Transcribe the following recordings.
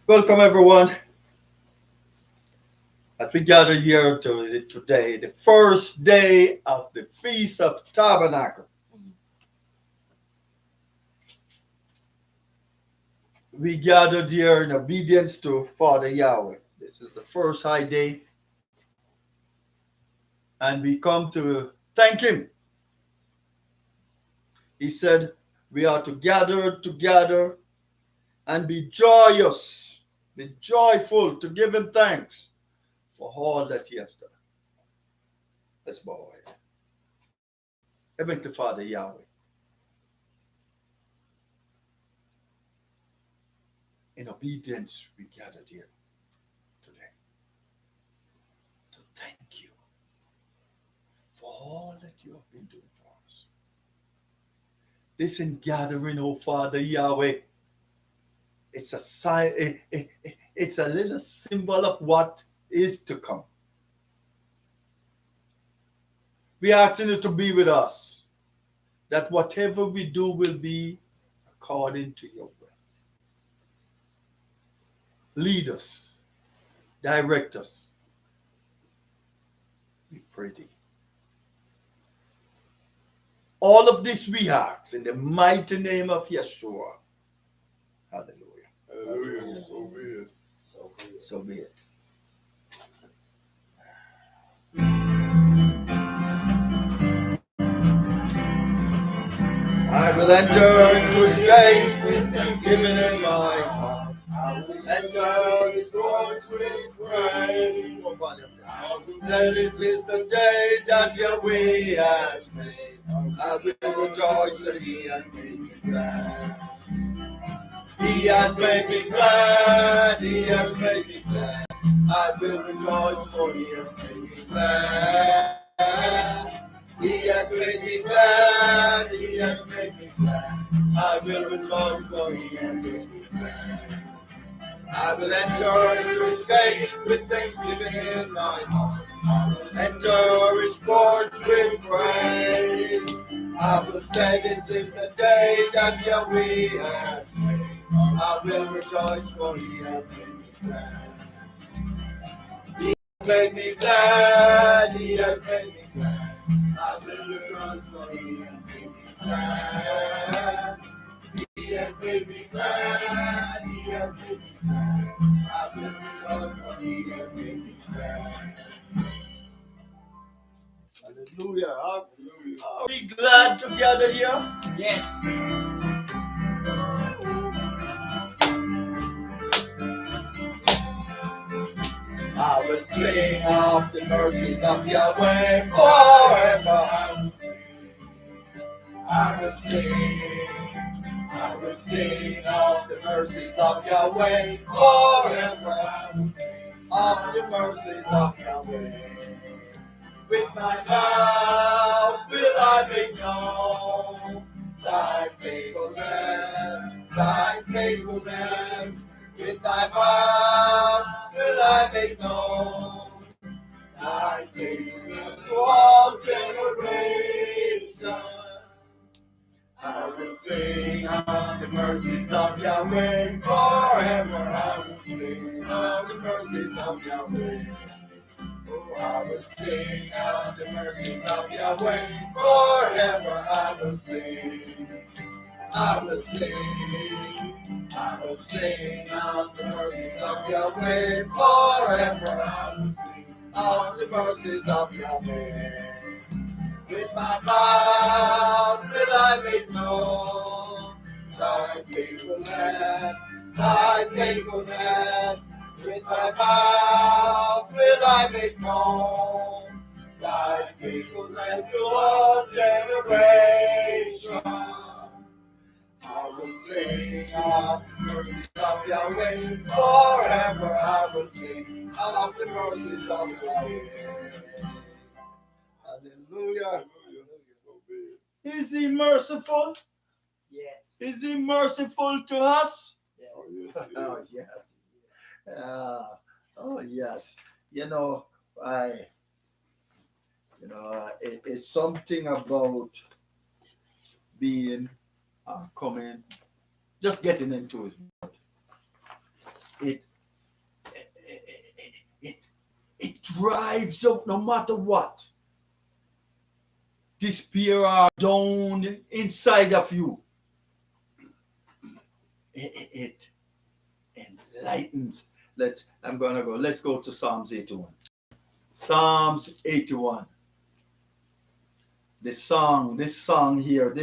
Welcome, everyone, as we gather here today, the first day of the Feast of Tabernacle. We gathered here in obedience to Father Yahweh. This is the first high day, and we come to thank Him. He said we are to gather together and be joyous, be joyful to give Him thanks for all that He has done. Let's bow our head. Heavenly Father Yahweh, in obedience we gathered here today to thank you for all that you have been doing for us. This in gathering, oh Father Yahweh, it's a sign, it's a little symbol of what is to come. We are asking you to be with us, that whatever we do will be according to your will. Lead us, direct us. We pray thee. All of this we ask in the mighty name of Yeshua. Hallelujah. Hallelujah. So be it. So be it. I will enter into his gates with thanksgiving in my heart. I will enter his courts with praise. Said it is the day that Yahweh has made. I will rejoice and he has made me glad. He has made me glad. He has made me glad. I will rejoice for he has made me glad. He has made me glad. He has made me glad. I will rejoice for he has made me glad. I will enter into his gates with thanksgiving in my heart. I will enter his courts with praise. I will say this is the day that Yahweh has made. I will rejoice for he has made me glad. He has made me glad. He has made me glad. I will rejoice for he has made me glad. He has made me glad. He has made me glad. I will rejoice for he has made me glad. Hallelujah. Are we glad together here? Yes. I will sing of the mercies of Yahweh forever. I will sing. I will sing of the mercies of Yahweh forever. I will sing of the mercies of Yahweh. With my mouth will I make known thy faithfulness, thy faithfulness. With thy mouth will I make known thy faithfulness to all generations. I will sing of the mercies of Yahweh forever. I will sing of the mercies of Yahweh. Oh, I will sing of the mercies of Yahweh forever. I will sing. I will sing. I will sing of the mercies of Yahweh forever. I will sing of the mercies of Yahweh. With my mouth will I make known thy faithfulness, thy faithfulness. With my mouth will I make known thy faithfulness to all generations. I will sing of the mercies of Yahweh forever. I will sing of the mercies of Yahweh. Hallelujah. So be it. Is he merciful? Yes. Is he merciful to us? Yes. Oh, yes, he Oh, is. yes. Oh, yes. You know, it's something about being, coming, just getting into his word. it it drives out no matter what. Despair are down inside of you. It enlightens. Let's go to Psalms 81. Psalms 81. This song here,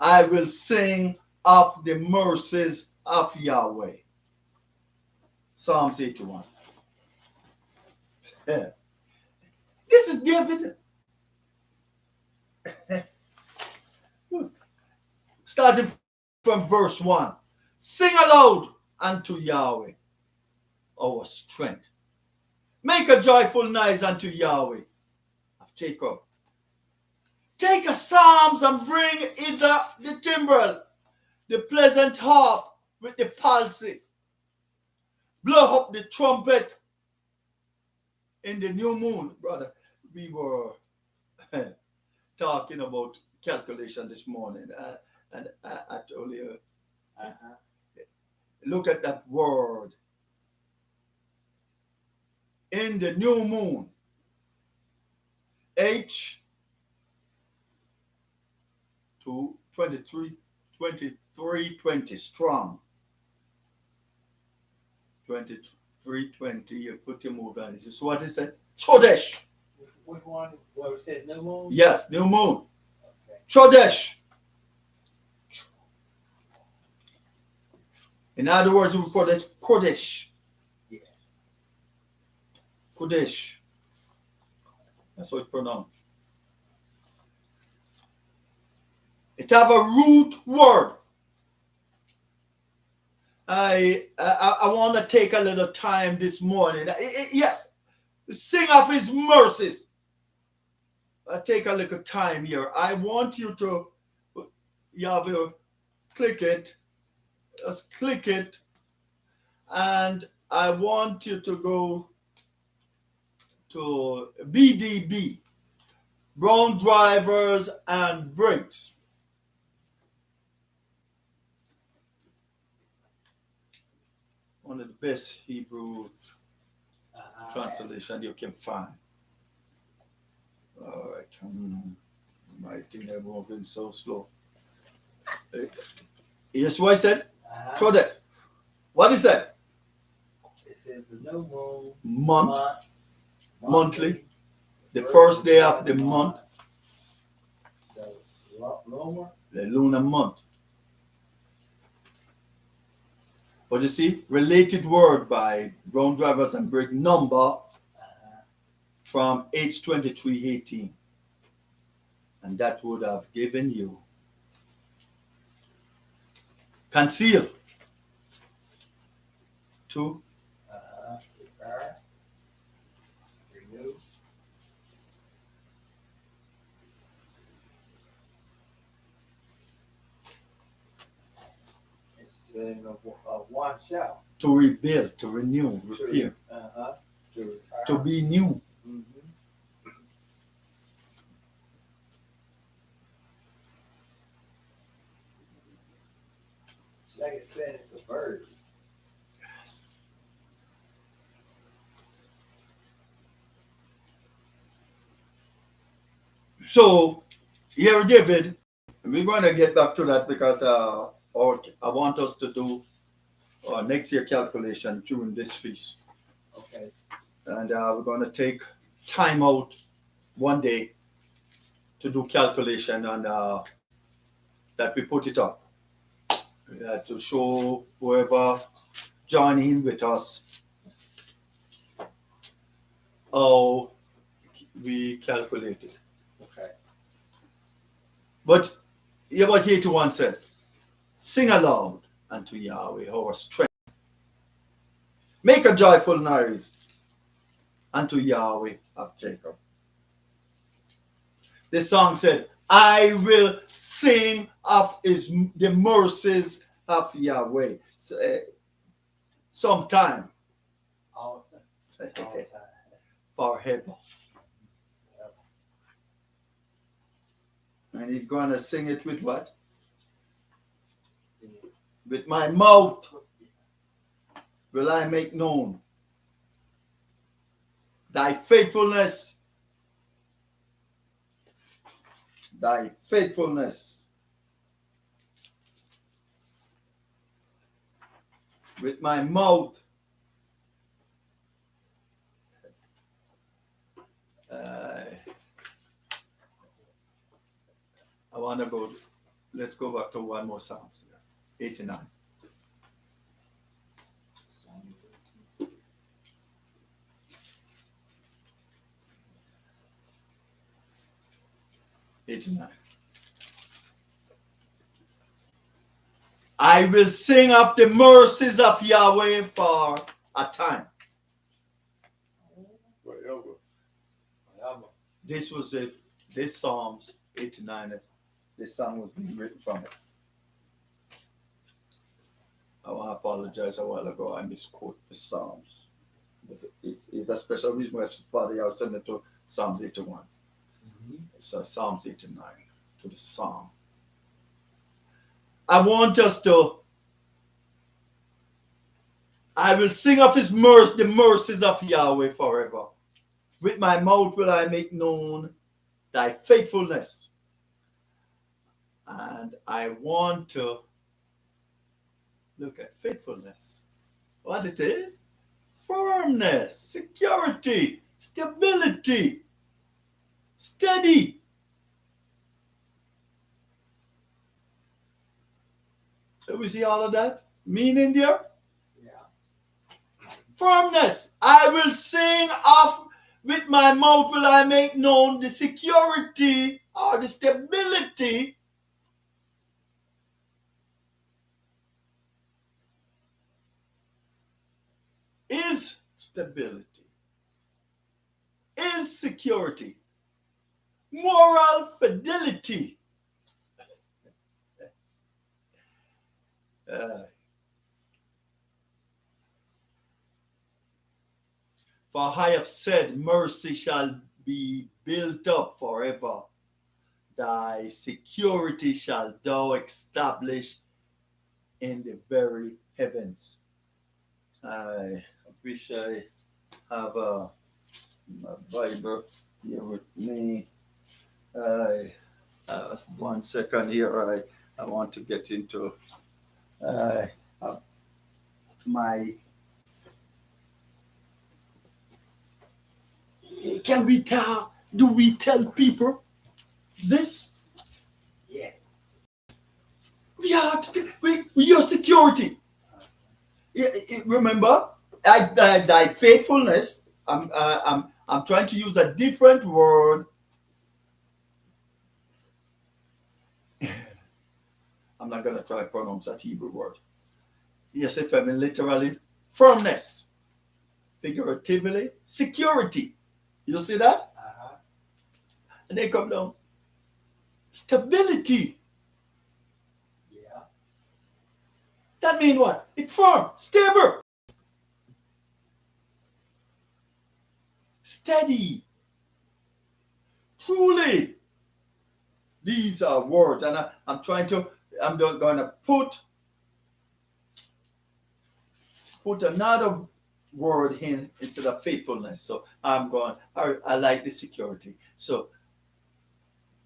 I will sing of the mercies of Yahweh. Psalms 81. Yeah. This is David. Starting from verse 1. Sing aloud unto Yahweh, our strength. Make a joyful noise unto Yahweh of Jacob. Take a psalms and bring hither the timbrel, the pleasant harp with the palsy. Blow up the trumpet in the new moon. Brother, we were talking about calculation this morning. And I told you, look at that word. In the new moon. H 2, 23:20 strong. 23:20, you put your move on. This is what it said. Chodesh. Which one? Where it says new moon? Yes, new moon. Okay. Chodesh. In other words, we call this Kodesh. Yeah. Kodesh. That's how it's pronounced. It have a root word. I want to take a little time this morning. Yes, sing of his mercies. I take a little time here. I want you to, click it. Just click it. And I want you to go to BDB, Brown Drivers and Brakes. One of the best Hebrew translation you can find. All right. My thing is moving so slow. Yes, what I said? Throw that. What is that? It says the new moon. Monthly. The first day of the month. The lunar. The lunar month. But you see, related word by Brown Drivers and Brake number from H2318. And that would have given you conceal. 2. Prepare. Renew. It's saying one shell. To rebuild, to renew, repair. To be new. Mm-hmm. Like it said, it's a bird. Yes. So, here, David, we're going to get back to that because I want us to do next year calculation during this feast. Okay. And we're going to take time out one day to do calculation and that we put it up to show whoever join in with us how we calculated. Okay. But hear what 81 said. Sing aloud unto Yahweh our strength. Make a joyful noise unto Yahweh of Jacob. This song said, I will sing of the mercies of Yahweh. Sometime. All the time. Forever. And he's going to sing it with what? With my mouth. will I make known thy faithfulness. Thy faithfulness. With my mouth. I want to go, let's go back to one more Psalms here. 89. 89. I will sing of the mercies of Yahweh for a time. Forever. This was it. This Psalms 89. This song was being written from it. I want to apologize a while ago. I misquote the Psalms. But it's a special reason why Father Yahweh sent it to Psalms 81. It's Psalms 89 to the Psalm. I want us to, I will sing of his mercy, the mercies of Yahweh forever. With my mouth will I make known thy faithfulness. And I want to look at faithfulness. What it is? Firmness, security, stability, steady. So we see all of that meaning there? Yeah. Firmness. I will sing of, with my mouth will I make known the security or the stability is stability, is security, moral fidelity. For I have said, mercy shall be built up forever. Thy security shall thou establish in the very heavens. I wish I have a Bible here with me. 1 second here. I want to get into my. Can we tell? Do we tell people this? Yes. We have to. Your security. Remember, thy faithfulness. I'm trying to use a different word. I'm not gonna try to pronounce that Hebrew word. Yes, if I mean literally, firmness, figuratively, security. You see that? And they come down. Stability. Yeah. That means what? It's firm, stable, steady. Truly. These are words, and I'm going to put another word in instead of faithfulness. So I like the security. So,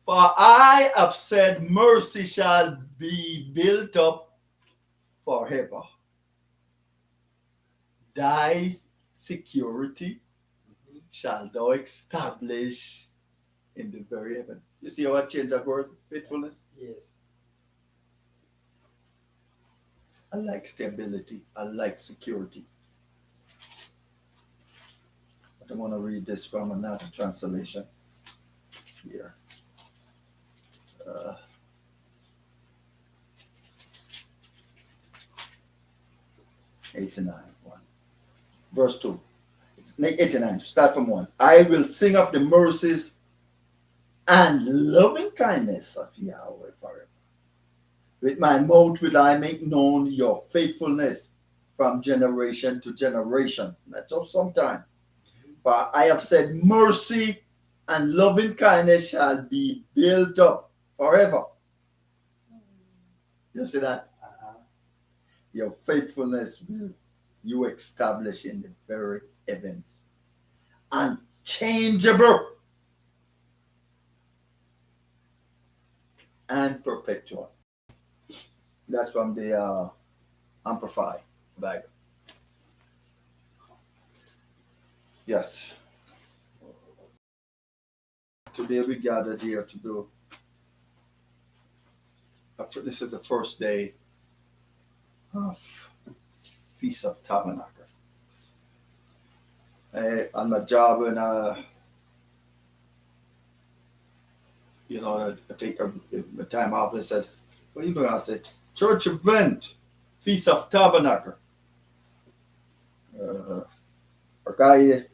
for I have said, mercy shall be built up forever. Thy security shall thou establish in the very heaven. You see how I changed that word? Faithfulness? Yes. I like stability. I like security. But I want to read this from another translation here. 89, 1. Verse 2. It's 89. Start from 1. I will sing of the mercies and loving kindness of Yahweh forever. With my mouth will I make known your faithfulness from generation to generation. That's of some time. For I have said, mercy and loving kindness shall be built up forever. You see that? Your faithfulness will you establish in the very heavens. Unchangeable and perpetual. That's from the Amplified Bible. Yes. Today we gathered here to do. This is the first day of Feast of Tabernacle. On my job, when I take my time off, I said, "What are you doing?" I said, "Church event, Feast of Tabernacle." A guy,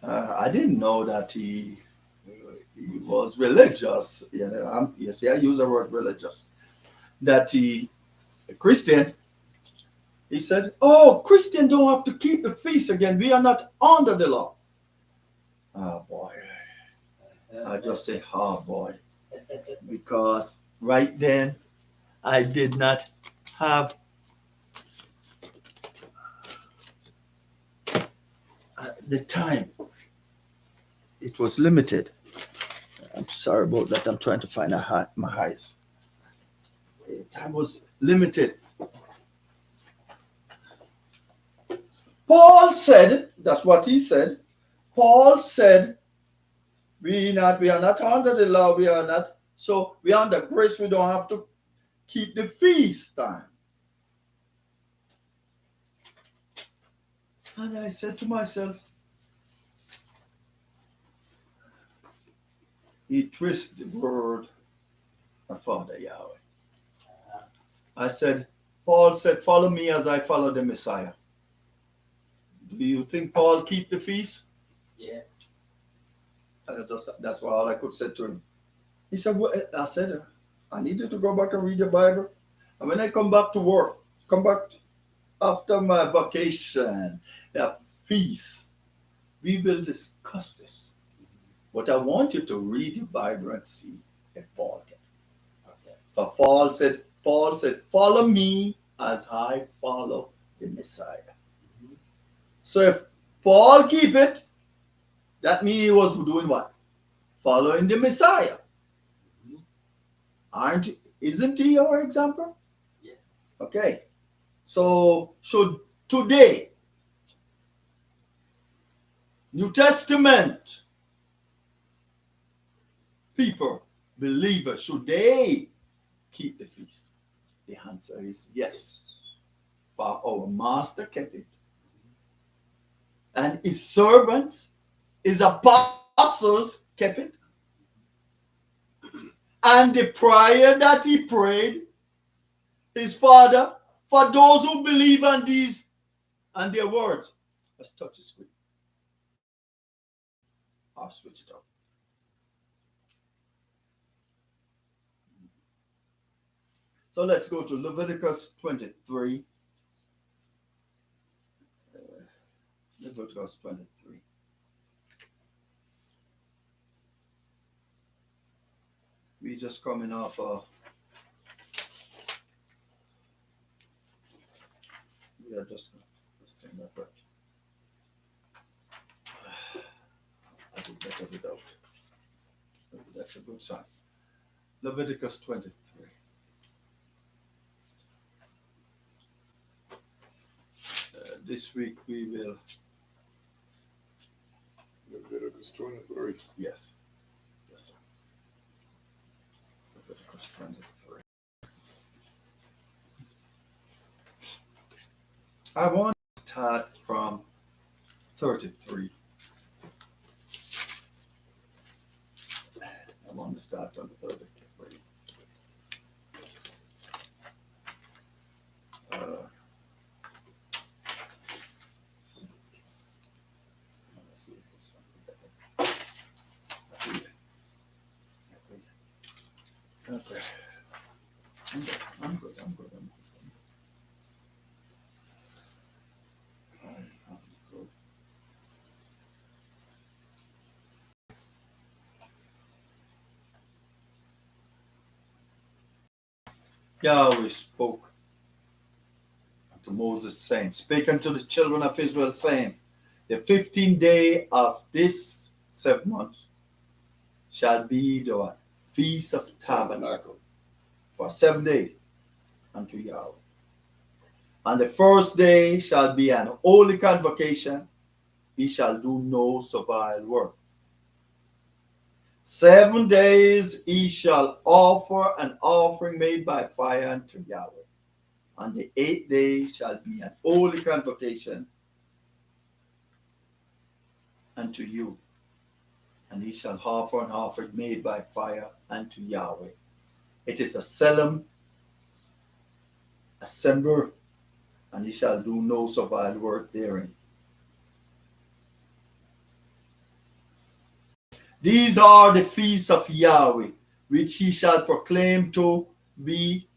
I didn't know that he was religious. You see, I use the word religious. That he, a Christian, he said, "Oh, Christian don't have to keep the feast again. We are not under the law." Oh boy. I just say, "Oh boy," because right then I did not have the time. It was limited. I'm sorry about that. I'm trying to find my eyes. Time was limited. Paul said, that's what he said. Paul said, we are not under the law, we are not. So we are under grace, we don't have to keep the feast time. And I said to myself, he twists the word of Father Yahweh. I said, Paul said, "Follow me as I follow the Messiah." Do you think Paul keep the feast? Yes. That's all I could say to him. He said, well, I said, "I needed to go back and read the Bible. And when I come back to work, come back after my vacation, the feast, we will discuss this. But I want you to read the Bible and see if Paul can." Okay. For Paul said, "Follow me as I follow the Messiah." Mhm. So if Paul keep it, that means he was doing what? Following the Messiah. Mhm. Isn't he our example? Yeah. Okay. So should today, New Testament people, believers, should they keep the feast? The answer is yes. For our master kept it. And his servants, his apostles kept it. And the prayer that he prayed, his Father, for those who believe on these and their words. Let's touch the screen. I'll switch it up. So let's go to Leviticus 23. Leviticus 23. We just coming off we are just thing that right. I did better without. That's a good sign. Leviticus 23. This week we will. Leviticus 23. Yes. Yes, sir. Leviticus 23. I want to start from 33. I want to start from 33. Let's see if this one. Okay. I'm good. I'm good. Yahweh spoke to Moses, saying, Speak unto the children of Israel, saying, The 15th day of this 7th month shall be the what? Feast of Tabernacle for 7 days unto Yahweh. And the first day shall be an holy convocation. He shall do no servile work. 7 days he shall offer an offering made by fire unto Yahweh. And the 8th day shall be an holy convocation unto you. And he shall offer an offering made by fire unto Yahweh. It is a solemn assembly, and he shall do no servile work therein. These are the feasts of Yahweh, which he shall proclaim to be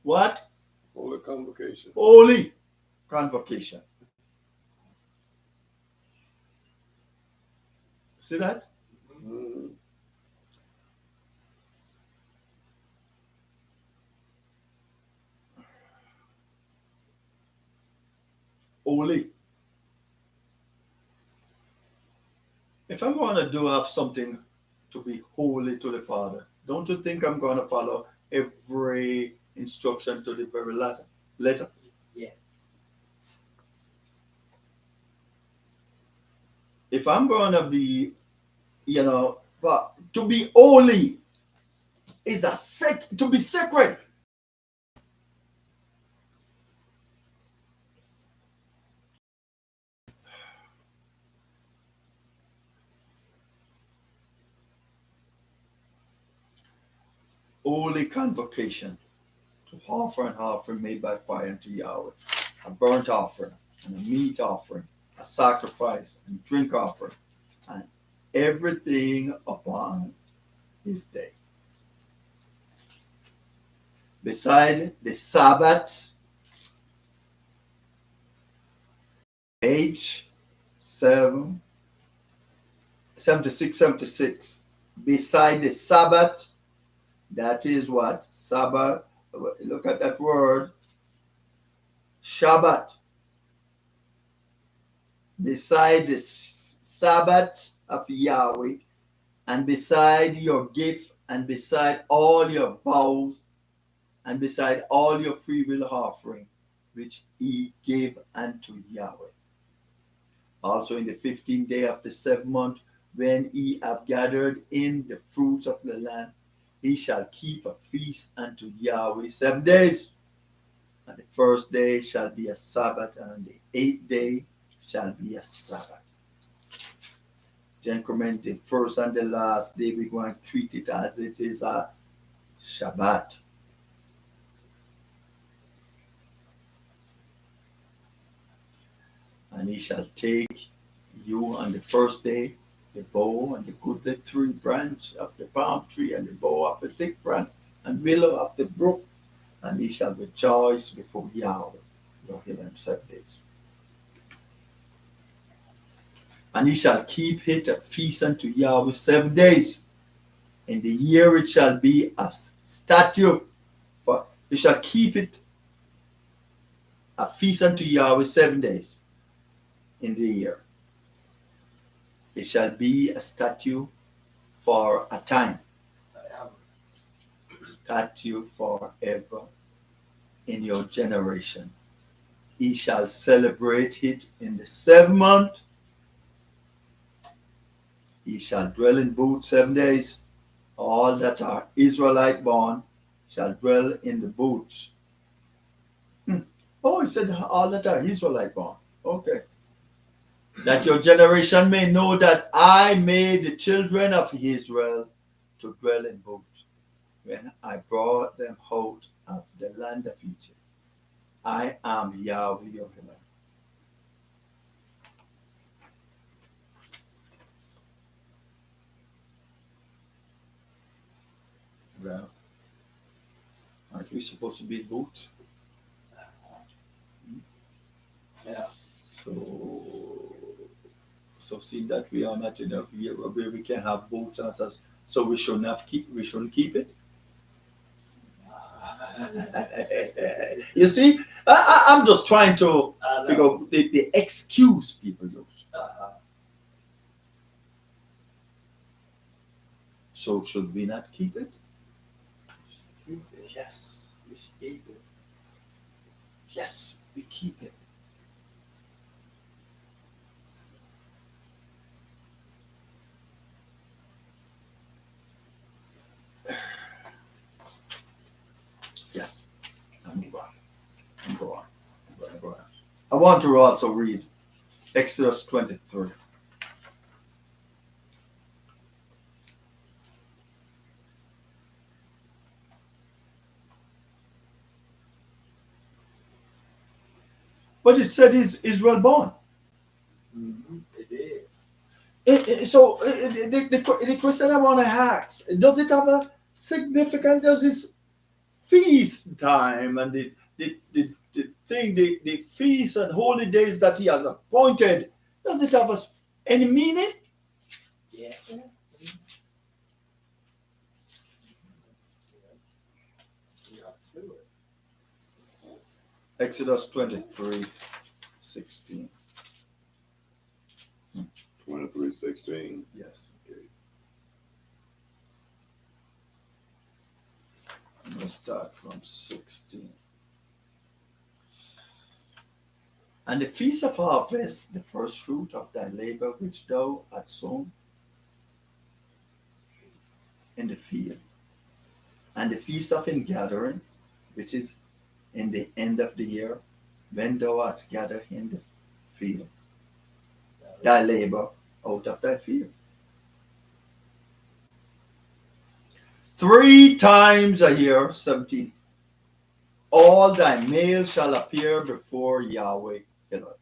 what? Holy convocation. Holy convocation. See that? Mm. Holy. If I'm going to have something to be holy to the Father, don't you think I'm going to follow every instruction to the very letter? Yeah. If I'm going to be, to be holy is to be sacred. Holy convocation, to offer an offering made by fire unto Yahweh, a burnt offering and a meat offering, a sacrifice and drink offering, and everything upon his day. Beside the Sabbath, page 76, beside the Sabbath, that is what? Sabbath. Look at that word. Shabbat. Beside the Sabbath of Yahweh, and beside your gift, and beside all your vows, and beside all your freewill offering, which he gave unto Yahweh. Also in the 15th day of the 7th month, when ye have gathered in the fruits of the land, he shall keep a feast unto Yahweh 7 days. And the first day shall be a Sabbath, and the 8th day shall be a Sabbath. Gentlemen, the first and the last day, we're going to treat it as it is a Shabbat. And he shall take you on the first day, the bow and the goodly tree branch of the palm tree, and the bow of the thick branch, and willow of the brook, and he shall rejoice before Yahweh, your healing 7 days. And he shall keep it a feast unto Yahweh 7 days. In the year it shall be a statute, for you shall keep it a feast unto Yahweh 7 days in the year. It shall be a statute for a time. Statute forever in your generation. He shall celebrate it in the 7th month. He shall dwell in booths 7 days. All that are Israelite born shall dwell in the booths. Oh, he said all that are Israelite born. Okay. That your generation may know that I made the children of Israel to dwell in booths when I brought them out of the land of Egypt. I am Yahweh your healer. Well, aren't we supposed to be in boots? Yeah. So seeing that we are not in a year where we can have boots on us, so we shouldn't keep it. You see, I'm just trying to I figure know. out the excuse people use. So should we not keep it? Keep it. Yes. We should keep it. Yes, we keep it. Yes. I'm going. I'm going. I'm going. I want to also read Exodus 23. But it said is Israel born. Mm-hmm. It did. So the question I want to ask, does it have a significance? Does this feast time and the thing, the feast and holy days that he has appointed, does it have any meaning? Yeah. Yeah. Do it. Exodus 23:16. 23:16. Yes. I'm going to start from 16. And the feast of harvest, the first fruit of thy labor which thou hast sown in the field, and the feast of ingathering, which is in the end of the year, when thou hast gathered in the field thy labor out of thy field. 3 times a year, 17. All thy males shall appear before Yahweh the Lord.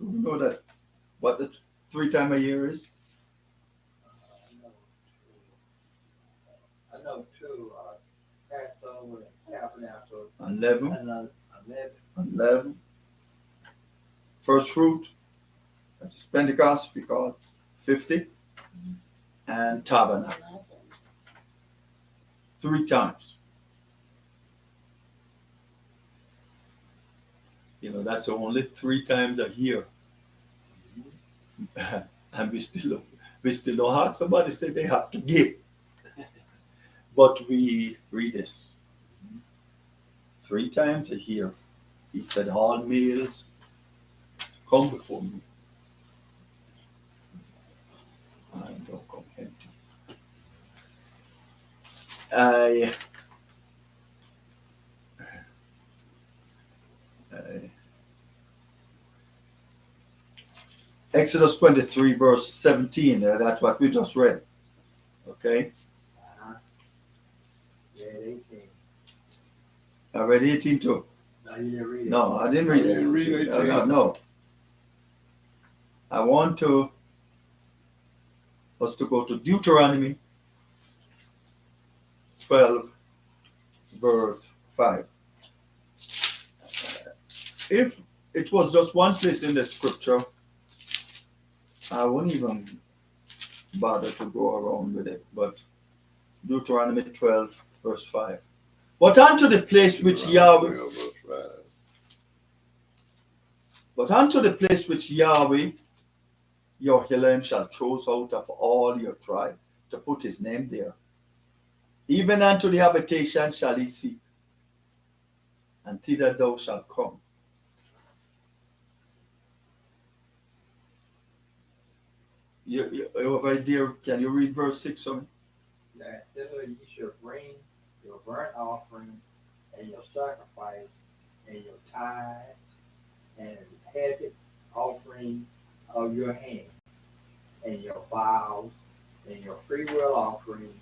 Do you know that what the 3 times a year is? I know two. Passover and Tabernacle. 11. And 11. 11. First fruit, that is Pentecost, we call it 50. And tabernacle. 3 times. You know, that's only 3 times a year. And we still don't have somebody say they have to give. But we read this 3 times a year. He said, all males come before me. I don't come empty. Exodus 23, verse 17. That's what we just read. Okay? Yeah, 18. I read 18 too. No, you didn't read it. No, I didn't read I didn't read it. 18. No. I want us to go to Deuteronomy 12, verse 5. If it was just one place in the scripture, I wouldn't even bother to go around with it. But Deuteronomy 12, verse 5. But unto the place which Yahweh, 12, verse 5. but unto the place which Yahweh, your Elohim, shall choose out of all your tribe to put his name there. Even unto the habitation shall he seek, and thither thou shalt come. You over there, can you read verse 6 for me? That thither you shall bring your burnt offering and your sacrifice and your tithes and habit offering of your hand and your vows and your freewill offering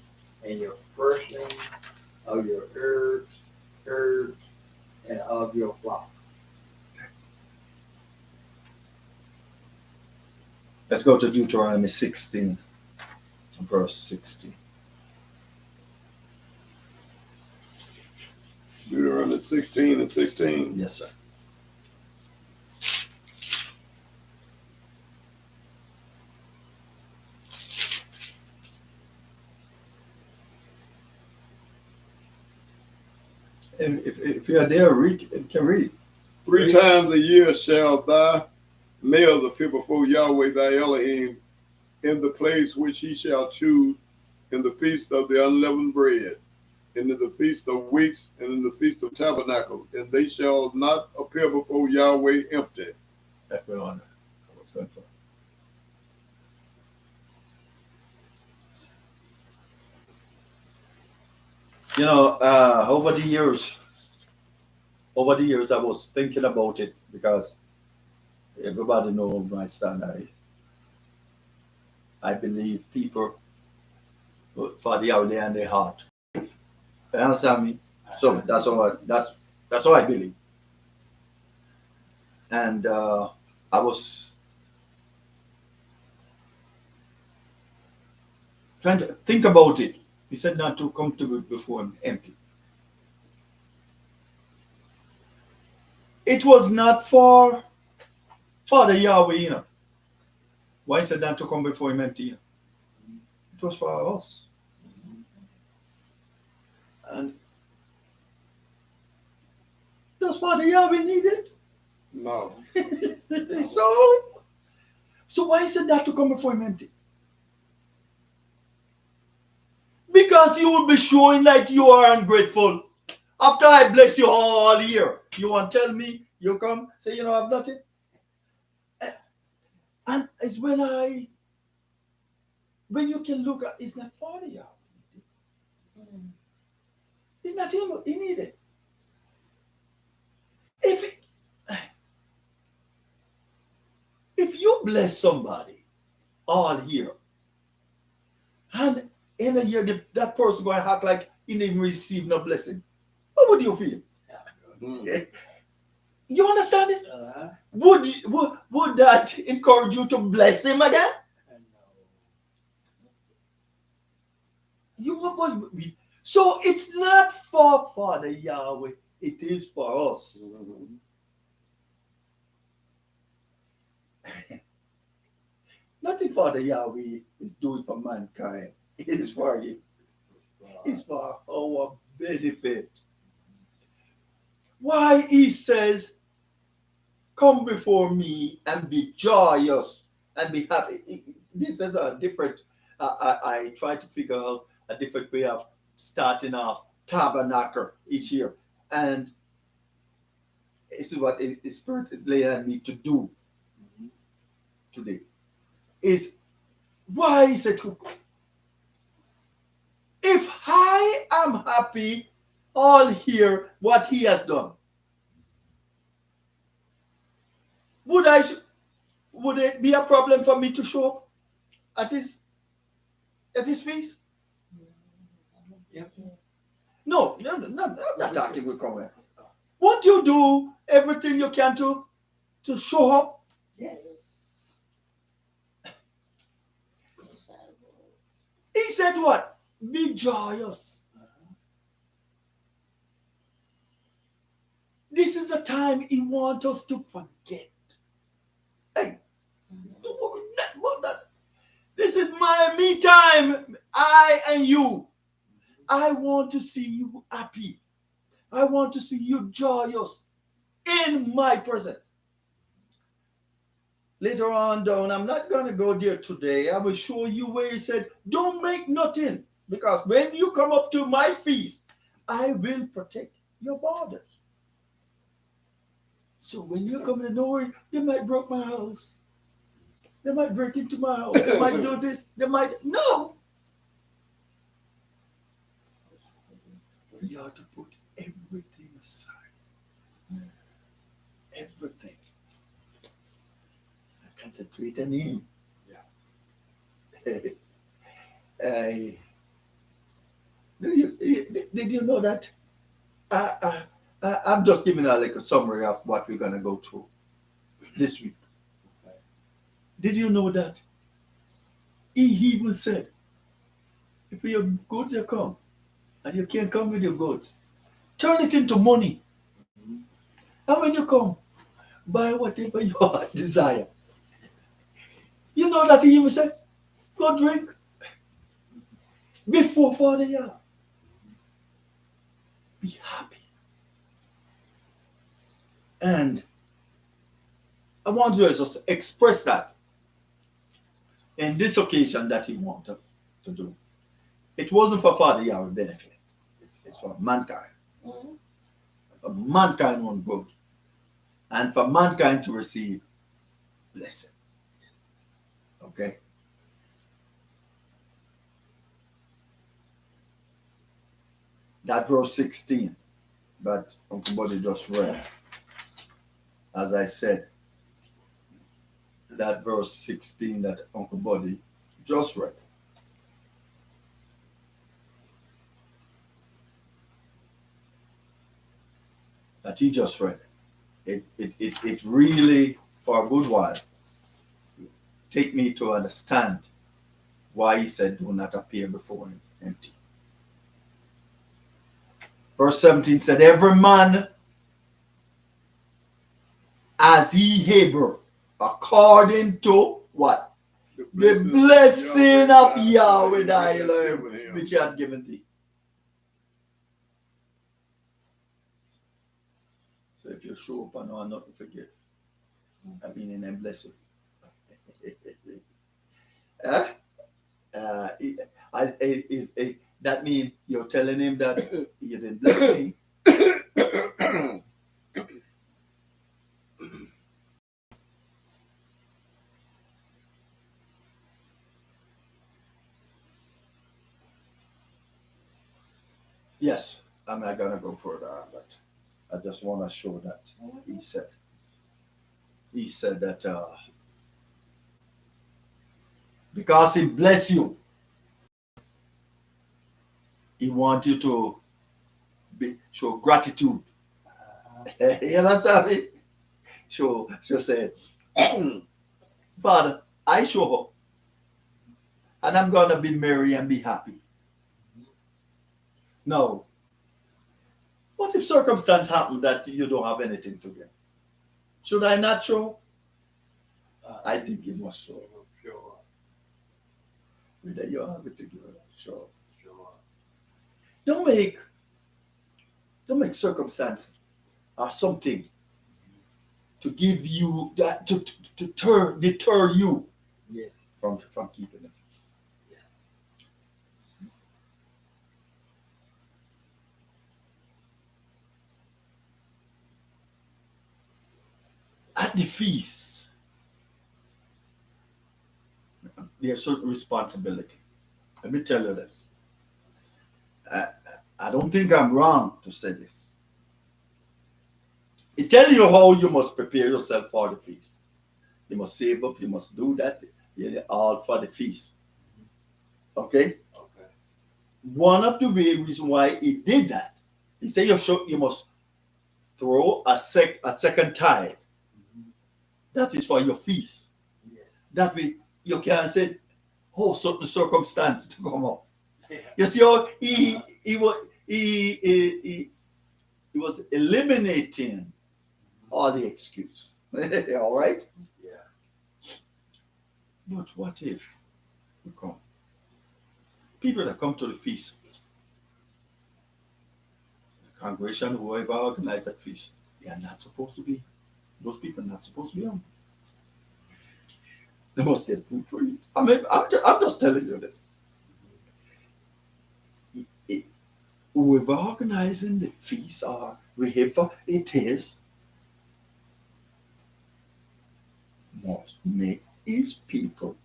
and your firstlings of your herds, and of your flock. Let's go to Deuteronomy 16, verse 16. Deuteronomy 16 and 16. Yes, sir. And if you are there, read, you can read. 3 times a year shall thy males appear before Yahweh thy Elohim in the place which he shall choose, in the feast of the unleavened bread, and in the feast of weeks, and in the feast of tabernacles, and they shall not appear before Yahweh empty. That's what I was going for. You know, over the years, I was thinking about it because everybody knows my stand. I believe people for the out there in their heart. You understand me? So that's what I believe. And I was trying to think about it. He said not to come to me before him empty. It was not for Father Yahweh, you know. Why he said not to come before him empty? You know? It was for us. And does Father Yahweh need it? No. So why he said not to come before him empty? Because you will be showing like you are ungrateful. After I bless you all year, you want to tell me you come say you know I've nothing. And it's when you can look at it's not Father Yahweh. It's not him. He need it. If you bless somebody all year, and in a year that person going to act like he didn't receive no blessing, how would you feel? Mm. You understand this? Would that encourage you to bless him again? So it's not for Father Yahweh, it is for us. Mhm. Nothing Father Yahweh is doing for mankind. It is for you. It's for our benefit. Why he says, come before me and be joyous and be happy. This is a different, I try to figure out a different way of starting off tabernacle each year. And this is what the Spirit is laying on me to do today. Is why he said, if I am happy all here what he has done, would it be a problem for me to show up at his feast? Yep. No, I'm not talking with comment. Won't you do everything you can to show up? Yes. He said what? Be joyous. This is a time he wants us to forget. Hey, don't worry not about that. This is me time. I and you. I want to see you happy. I want to see you joyous in my presence. Later on down, I'm not going to go there today. I will show you where he said, don't make nothing. Because when you come up to my feast, I will protect your borders. So when you come in, don't worry, they might break my house. They might break into my house. They might do this. They might. No. We are to put everything aside. Everything. Concentrate on him. Yeah. Did you know that? I'm just giving a summary of what we're going to go through this week. Did you know that? He even said, if your goods are come, and you can't come with your goods, turn it into money. And when you come, buy whatever you desire. You know that he even said, go drink before Father Yah. Be happy. And I want to just express that in this occasion that he wants us to do. It wasn't for Father Yahweh benefit. It's for mankind. Mhm. For mankind on good. And for mankind to receive blessing. Okay? That verse 16 that Uncle Buddy just read. As I said, that verse 16 that Uncle Buddy just read. That he just read. It really, for a good while, take me to understand why he said, do not appear before him empty. Verse 17 said, every man as he able, according to what? The blessing of Yahweh thy Elohim, which he had given thee. So if you show up and know not to forgive, I mean, and then bless you. That means you're telling him that you didn't bless me. Yes, I'm not gonna go further on that. I just want to show that he said that because he bless you, he wants you to show gratitude. You understand me? Show say, Father, I show up, and I'm gonna be merry and be happy. No. What if circumstance happen that you don't have anything to give? Should I not show? I think you must show. Sure. Whether you have it to give, show. Sure. Don't make circumstance or something to give you that to deter you Yes. from keeping the peace. Yes. At the feast, there's certain responsibility. Let me tell you this. I don't think I'm wrong to say this. It tells you how you must prepare yourself for the feast. You must save up, you must do that, all for the feast. Okay? Okay. One of the reasons why he did that, he said you must throw a second tithe. That is for your feast. Yes. That way you can say, oh, certain circumstance to come up. Yeah. You see how he was eliminating all the excuse. All right? Yeah. But what if you come? People that come to the feast, the congregation, whoever organized that feast, they are not supposed to be. Those people are not supposed to be on. They must get food for you. I mean, I'm just telling you this. Whoever organizing the feast or wherever it is, must make his people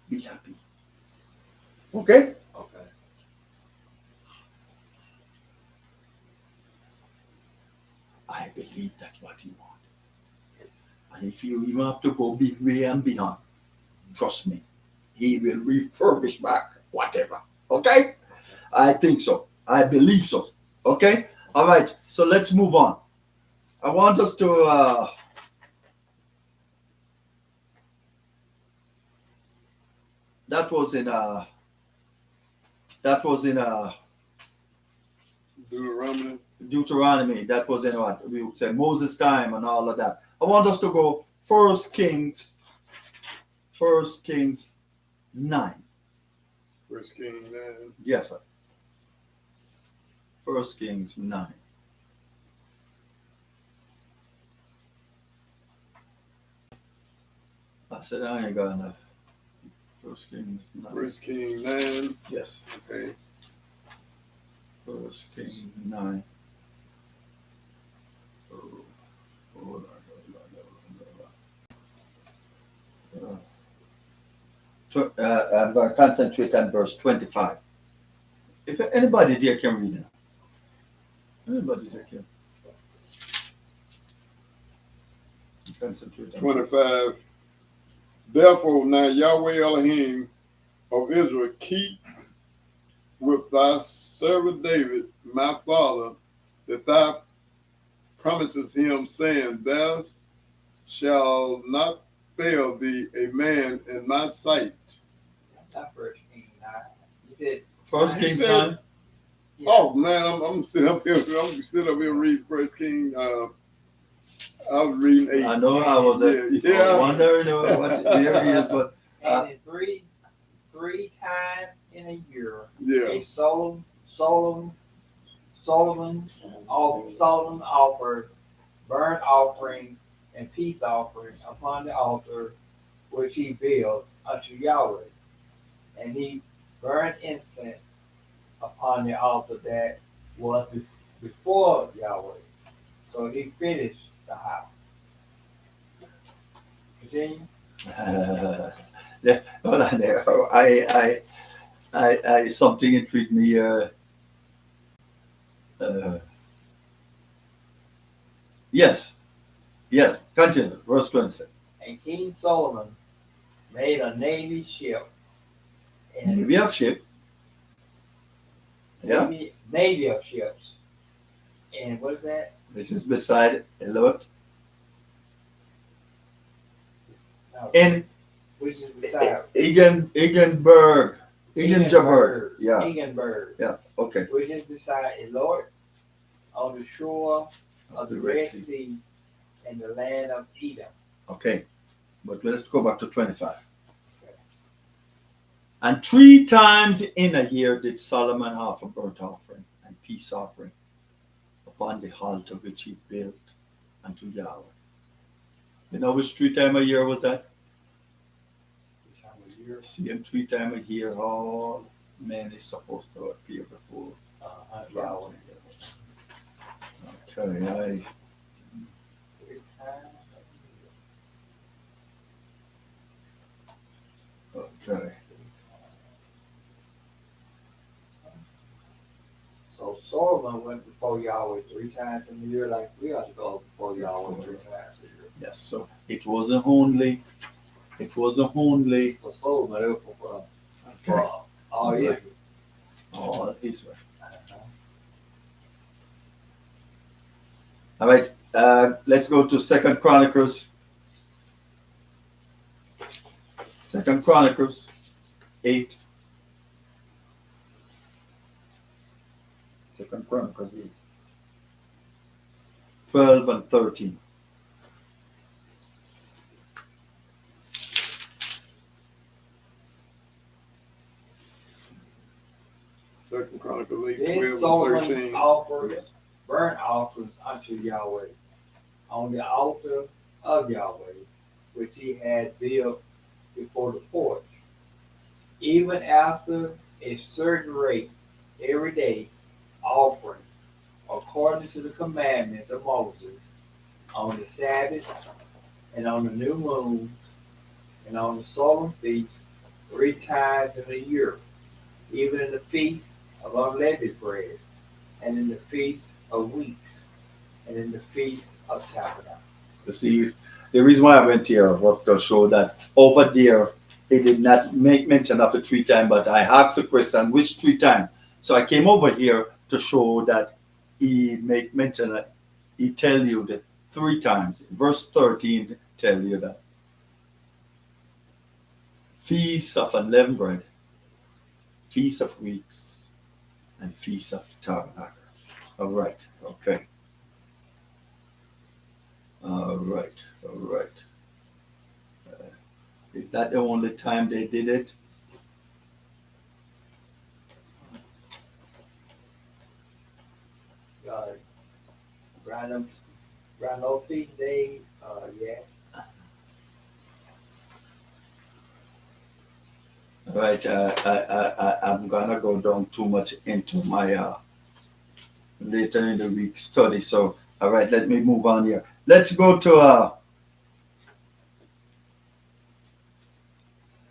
be happy. Okay? Okay. I believe that's what he wants. And if you even have to go way and beyond, trust me, he will refurbish back whatever. Okay? I think so. I believe so. Okay? All right. So let's move on. I want us to that was in Deuteronomy. That was in what we would say Moses' time and all of that. I want us to go 1 Kings 9. 1 Kings 9. Yes, sir. 1 Kings 9. I said I ain't got enough. First Kings 9. First King 9. Yes. Okay. First King 9. Oh, hold on. I'm going to concentrate on verse 25. If anybody there can read it. Anybody there can. Concentrate on 25. Therefore, now Yahweh Elohim of Israel, keep with thy servant David, my father, that thou promisest him, saying, Thou shalt not fail thee a man in my sight. Not First King 9. You said First He Kings said- 9. yeah. Oh man, I'm sitting up here. I'm sitting up here reading First King. I was reading 8. I know I was Yeah. wondering what there he is, but And in three times in a year, Yeah. a Solomon offered burnt offering and peace offering upon the altar which he built unto Yahweh. And he burned incense upon the altar that was before Yahweh. So he finished the house. Continue. yeah, hold on there. I something intrigued me. Yes, continue. Verse 26. And King Solomon made a navy ship. And We have ship. Yeah, navy of ships. And what is that? which is beside Elot. No, In which is beside Egenberg. Yeah, Egenberg, okay. which is beside Elort, on the shore of the Red Sea, in the land of Edom. Okay, but let's go back to 25. And 3 times in a year did Solomon offer burnt offering and peace offering upon the altar which he built unto Yahweh. You know which 3 times a year was that? Which time of year? See him 3 times a year, all men is supposed to appear before Yahweh. Okay, 3 times a year. okay. So Solomon went before Yahweh 3 times in a year, like we ought to go before Yahweh 3 times a year. Yes, so it wasn't only, For Solomon, it was for all Israel. all Israel. All right, let's go to Second Chronicles. 2 Chronicles 8. 2 Chronicles 8. 12 and 13. Second Chronicles 8, Then 12 and Solomon 13. offered Yes. burnt offerings unto Yahweh on the altar of Yahweh, which he had built before the porch, even after a certain rate every day, offering according to the commandments of Moses on the Sabbath and on the new moon and on the solemn feast 3 times in a year, even in the feast of unleavened bread, and in the feast of weeks, and in the feast of tabernacles. You see, the reason why I went here was to show that over there, he did not make mention of the 3 times, but I asked the question, which 3 times? So I came over here to show that he make mention, he tell you that 3 times. Verse 13 tell you that. Feast of unleavened bread, feast of weeks, and feast of tabernacle. All right, okay. All right. Is that the only time they did it? Grand those feast days, yeah. All right, I'm gonna go down too much into my later in the week study. So, all right, let me move on here. Let's go to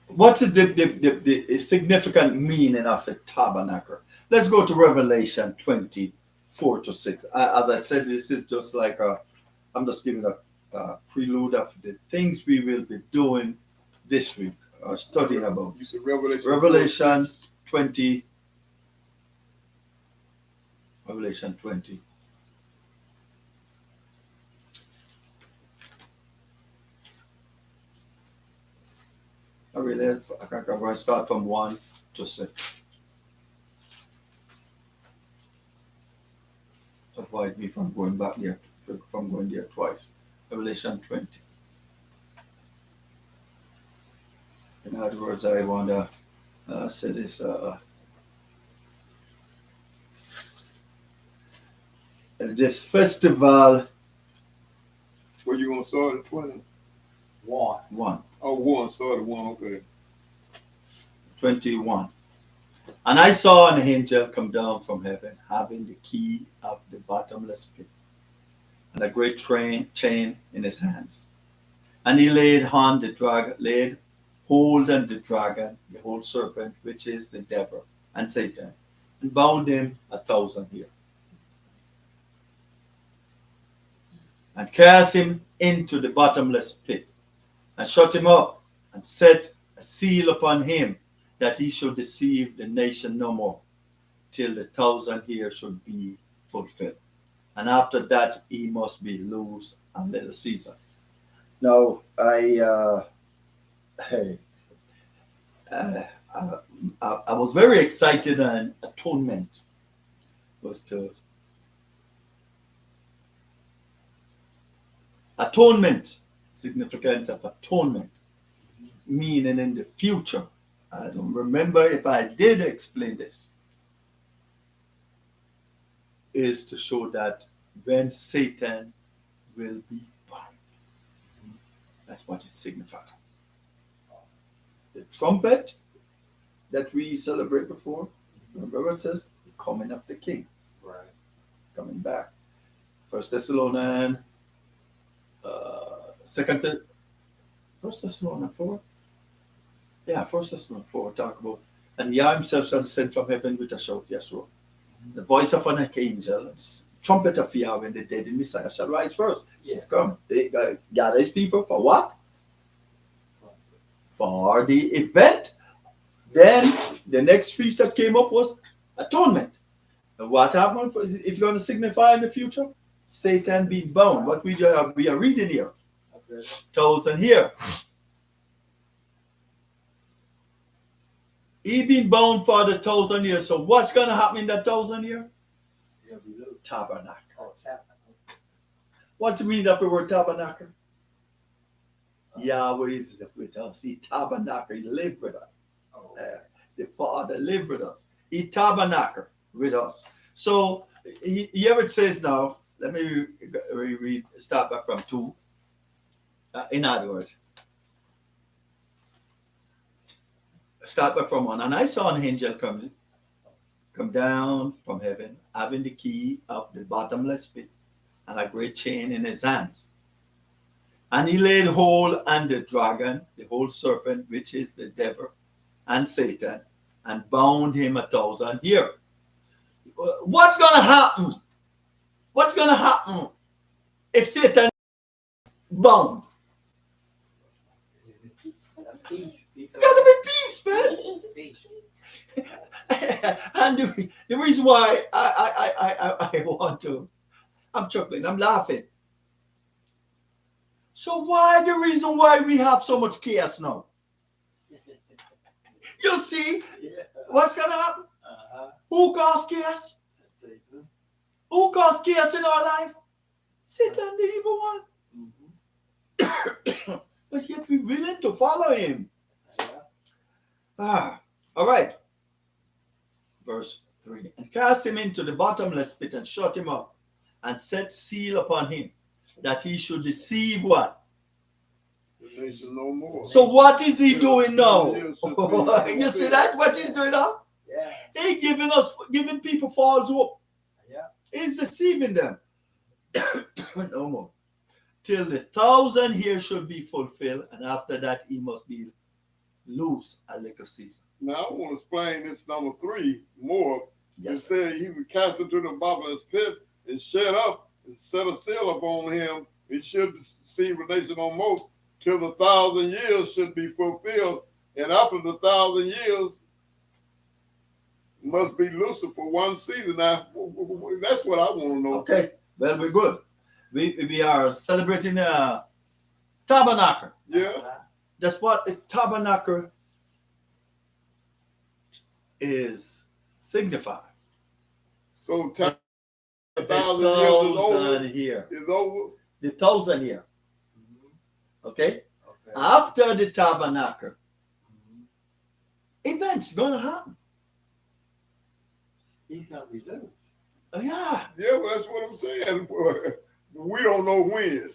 what's the significant meaning of the tabernacle? Let's go to Revelation 24-6. As I said, this is just like I'm just giving a prelude of the things we will be doing this week, studying about. You said Revelation. Revelation 20. Revelation 20. I think I'm going to start from 1 to 6. Avoid me from going back there, from going there twice. Revelation 20. In other words, I want to say this. This festival Where you gonna start at 20? 1. Oh, 1. Start at 1. Okay. 21. And I saw an angel come down from heaven, having the key of the bottomless pit, and a great chain in his hands. And he laid hold on the dragon, the whole serpent, which is the devil and Satan, and bound him 1,000 years, and cast him into the bottomless pit, and shut him up, and set a seal upon him, that he should deceive the nation no more, till the 1,000 years should be fulfilled. And after that, he must be loose a little season. Now, I was very excited, and atonement was to atonement, significance of atonement, meaning in the future. I don't remember if I did explain this. Is to show that when Satan will be bound. That's what it signifies. The trumpet that we celebrate before, remember what it says? The coming of the King. Right. Coming back. First Thessalonians, First Thessalonians 4. Yeah, First Thessalonians 4 talk about, and Yah himself shall descend from heaven with a shout, yes, Lord. The voice of an archangel, trumpet of Yahweh, and the dead in Messiah shall rise first. Yes. Come. They gather his people for what? For the event. Then the next feast that came up was atonement. And what happened? It's going to signify in the future Satan being bound. What we are reading here. Okay. 1,000 here. He been bound for the 1,000 years. So what's going to happen in that 1,000 years? He'll be loose. Tabernacle. Oh, tabernacle. What's the meaning of the word tabernacle? Yahweh is with us. He tabernacle. He live with us. Oh, The Father live with us. He tabernacle with us. So here it says now, let me read, start back from 2. In other words, start back from 1. And I saw an angel come down from heaven, having the key of the bottomless pit and a great chain in his hands. And he laid hold on the dragon, the whole serpent, which is the devil and Satan, and bound him 1,000 years. What's going to happen? What's going to happen if Satan bound? peace. It's got to be peace, man. Peace. And the reason why I want to, I'm chuckling, I'm laughing. So why the reason why we have so much chaos now? You see, Yeah. what's going to happen? Uh-huh. Who caused chaos? Satan. Who caused chaos in our life? Satan, the evil one. Mm-hmm. But yet we're willing to follow him. Yeah. All right. Verse 3. And cast him into the bottomless pit and shut him up and set seal upon him, that he should deceive what? nation no more. So what is he doing now? Years should be You see that? What he's doing now? Yeah. He giving people false hope. Yeah. He's deceiving them. No more. Till the 1,000 years should be fulfilled, and after that he must be loose a little season. Now I want to explain this number 3 more. Yes, It sir. said he would cast into the bottomless pit and shut up and set a seal upon him. He should deceive a nation no more till the 1,000 years should be fulfilled. And after the 1,000 years must be loosened for one season. Now that's what I want to know. Okay, well, we're good. We are celebrating tabernacle. Yeah. That's what the tabernacle is signified. So The 1,000 years is over. 1,000 year. Is over. The 1,000 year. Okay? Okay. After the tabernacle, events gonna happen. He's gonna be loose. Oh, yeah. Yeah, well, that's what I'm saying. We don't know when.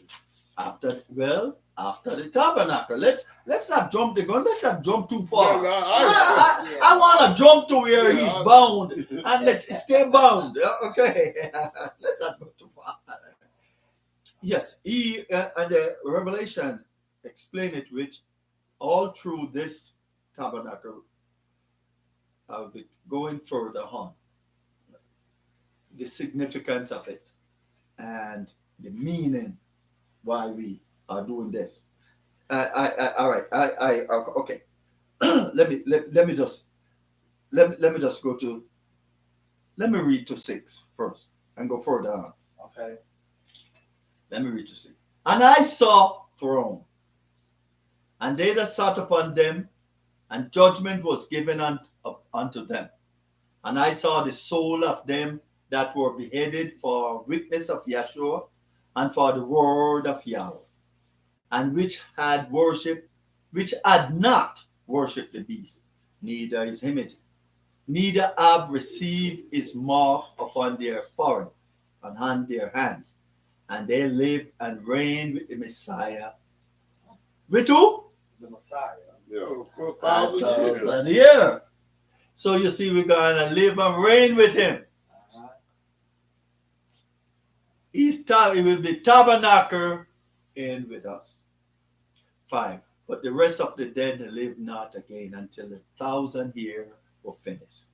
After the tabernacle. Let's not jump the gun. Let's not jump too far. No, I want to jump to where he's bound, and let's stay bound. Okay. Let's not go too far. Yes, he and the Revelation explain it, which all through this tabernacle, I'll be going further on. The significance of it and the meaning why we are doing this. All right. Okay. let me just go to. Let me read to 6 first and go further on. Okay. Let me read to 6. And I saw throne, and they that sat upon them, and judgment was given unto them. And I saw the soul of them that were beheaded for witness of Yeshua and for the word of Yahweh, and which had not worshipped the beast, neither his image, neither have received his mark upon their forehead and on their hands. And they live and reign with the Messiah. With who? The Messiah. Yeah, for 1,000 years. 1,000 years. So you see, we're going to live and reign with him. It will be tabernacle in with us. 5. But the rest of the dead live not again until the 1,000 years were finished.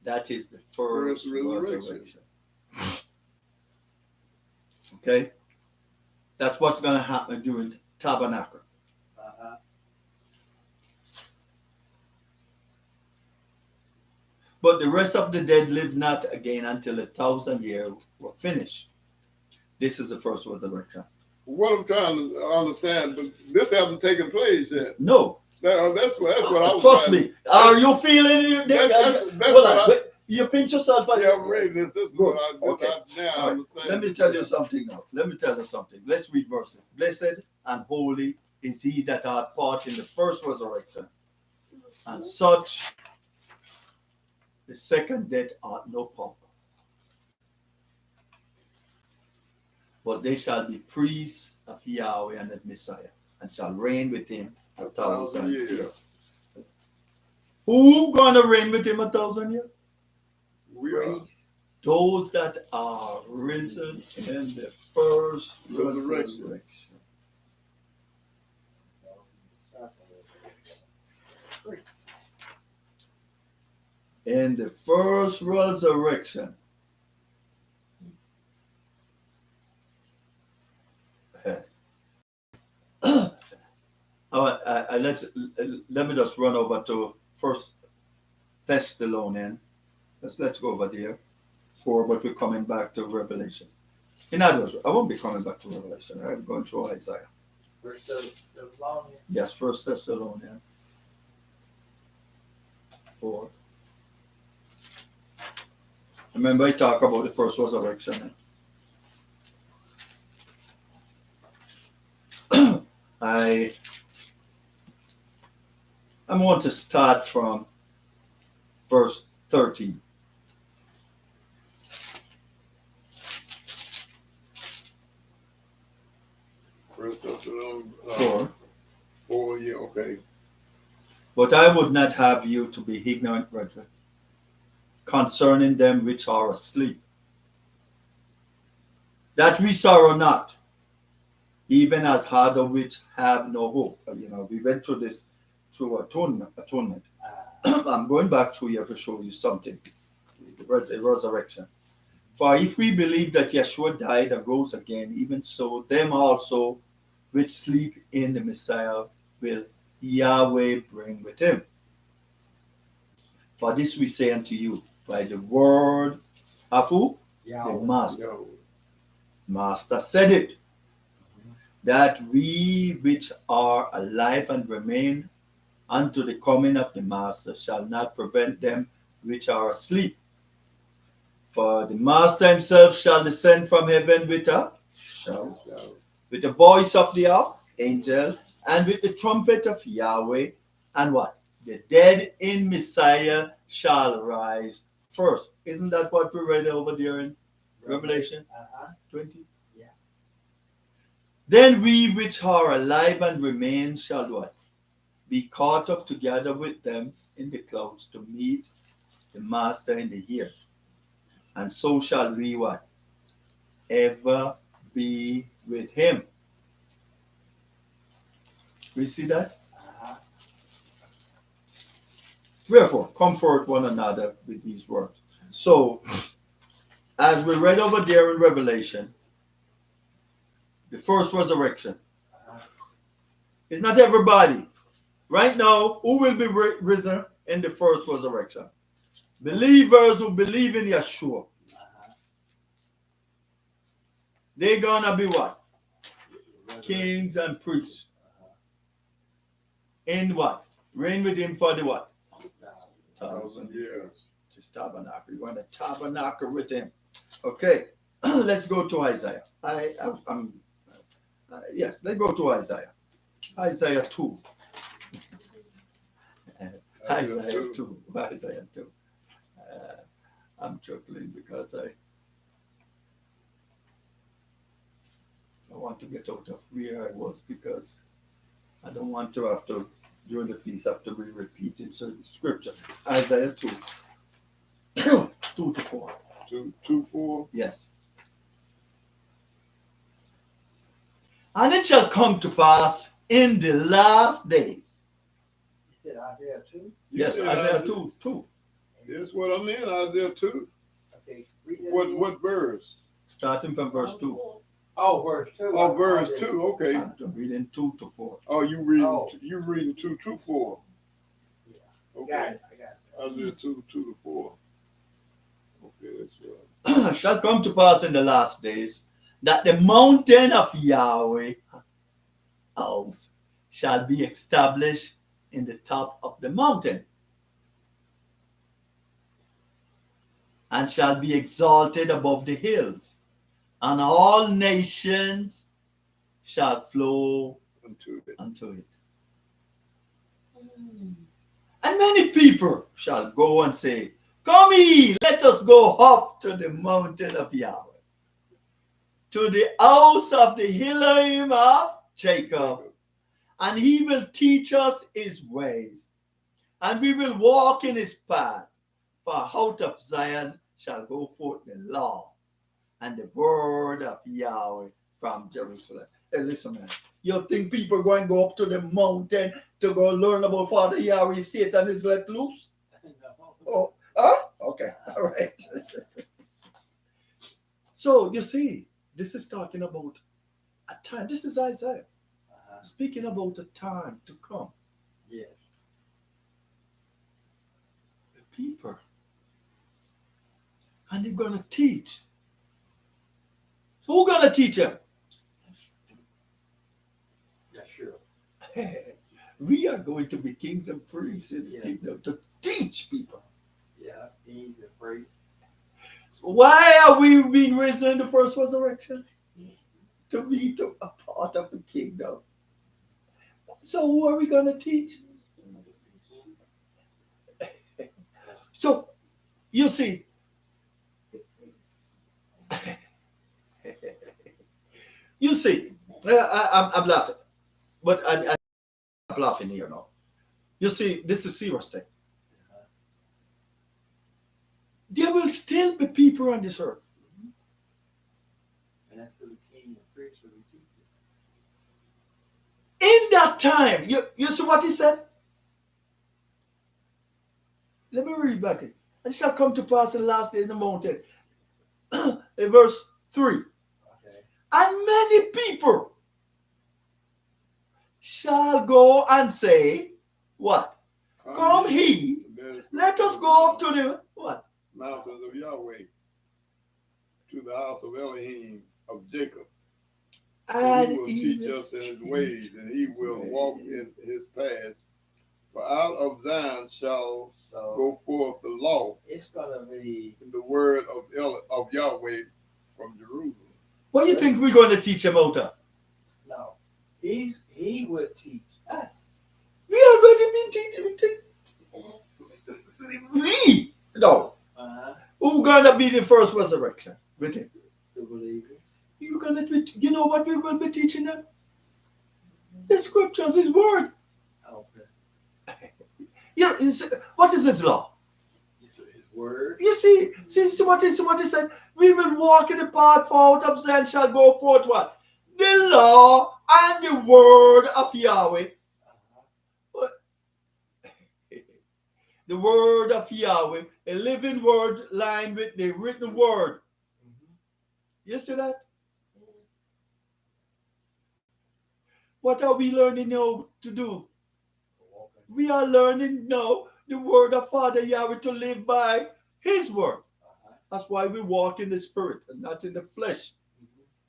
That is the first resurrection. Okay? That's what's going to happen during tabernacle. But the rest of the dead live not again until the 1,000 years were finished. This is the first resurrection. What I'm trying to understand, but this hasn't taken place yet. No. That's what I was Trust trying me. Are you feeling it? You pinch yourself. Yeah, I'm reading this. This is what I All right. understand. Let me tell you something now. Let's read verses. Blessed and holy is he that hath part in the first resurrection, and such the second death art no power. But they shall be priests of Yahweh and the Messiah, and shall reign with him 1,000 years. Who gonna reign with him 1,000 years? We are. Those that are risen in the first resurrection. In the first resurrection. Let me just run over to First Thessalonians. Let's go over there. 4, but we're coming back to Revelation. In other words, I won't be coming back to Revelation. I'm going through Isaiah. First Thessalonians. Yes, First Thessalonians 4. Remember, I talk about the first resurrection. I want to start from verse 13. First Thessalonians 4. 4, yeah, okay. But I would not have you to be ignorant, brethren, concerning them which are asleep, that we sorrow not, even as other which have no hope. We went through this through atonement. I'm going back to here to show you something. The resurrection. For if we believe that Yeshua died and rose again, even so, them also which sleep in the Messiah will Yahweh bring with him. For this we say unto you, by the word of who? The Master. No. Master said it, that we which are alive and remain unto the coming of the Master shall not prevent them which are asleep. For the Master himself shall descend from heaven with a shout, with the voice of the archangel, and with the trumpet of Yahweh, and what? The dead in Messiah shall rise first. Isn't that what we read over there in Revelation 20? Yeah. Then we which are alive and remain shall what? Be caught up together with them in the clouds to meet the Master in the air. And so shall we what? Ever be with him. We see that? Wherefore, comfort one another with these words. So, as we read over there in Revelation, the first resurrection. It's not everybody. Right now, who will be risen in the first resurrection? Believers who believe in Yeshua. They're gonna be what? Kings and priests. In what? Reign with him for the what? 1,000 years. Just tabernacle. You want to tabernacle with him. Okay. Let's go to Isaiah. Yes, let's go to Isaiah. Isaiah 2. Isaiah 2. Isaiah 2. I'm chuckling because I want to get out of where I was, because I don't want to have to, during the feast, have to be repeating certain scripture. Isaiah 2. 2 to 4. 2, 4. Yes. And it shall come to pass in the last days. You said Isaiah 2? Yes, Yeah, Isaiah 2. 2. That's what I'm in, Isaiah 2. Okay, read that again. What verse? Starting from verse 2. Oh, verse 2. Oh, verse 2, okay. I'm reading 2 to 4. Oh, you reading 2 to 4. Yeah. Okay. Got it. I got it. Isaiah 2 to 4. Okay, that's right. Shall come to pass in the last days that the mountain of Yahweh house shall be established in the top of the mountain, and shall be exalted above the hills, and all nations shall flow unto it. And many people shall go and say, Come ye, let us go up to the mountain of Yahweh, to the house of the Elohim of Jacob, and he will teach us his ways, and we will walk in his path. For out of Zion shall go forth the law and the word of Yahweh from Jerusalem. Hey, listen, man. You think people are going to go up to the mountain to go learn about Father Yahweh if Satan is let loose? Oh, huh? Okay, all right. So, you see, this is talking about a time. This is Isaiah speaking about a time to come. Yes. The people. And they're going to teach. So who's going to teach them? Yeah, sure. We are going to be kings and priests in this kingdom to teach people. Yeah, kings and priests. So why are we being risen in the first resurrection? To be a part of the kingdom. So who are we going to teach? So, you see, I'm laughing, but I stop laughing here now. You see, this is serious thing. There will still be people on this earth. And that's who the king and priest will be teaching. In that time, you see what he said? Let me read back it. And it shall come to pass in the last days in the mountain. In verse 3. Okay. And many people shall go and say, what? Come he, let us go up to the what? Mountains of Yahweh, to the house of Elohim of Jacob. And he will teach us in his ways, and he will walk in his paths. For out of Zion shall go forth the law. It's gonna be the word of Yahweh from Jerusalem. What do you think we're going to teach him out of? no. He will teach us. We already been teaching. We no. Who gonna be the first resurrection with him? The believers. You gonna be, you know what we will be teaching them? The scriptures, his word. Okay. Yeah, what is his law? His word. You see what he said? We will walk in the path for out of Zion shall go forth what? The law and the word of Yahweh. The word of Yahweh, a living word lined with the written word. You see that? What are we learning now to do? We are learning now the word of Father Yahweh to live by his word. That's why we walk in the spirit and not in the flesh.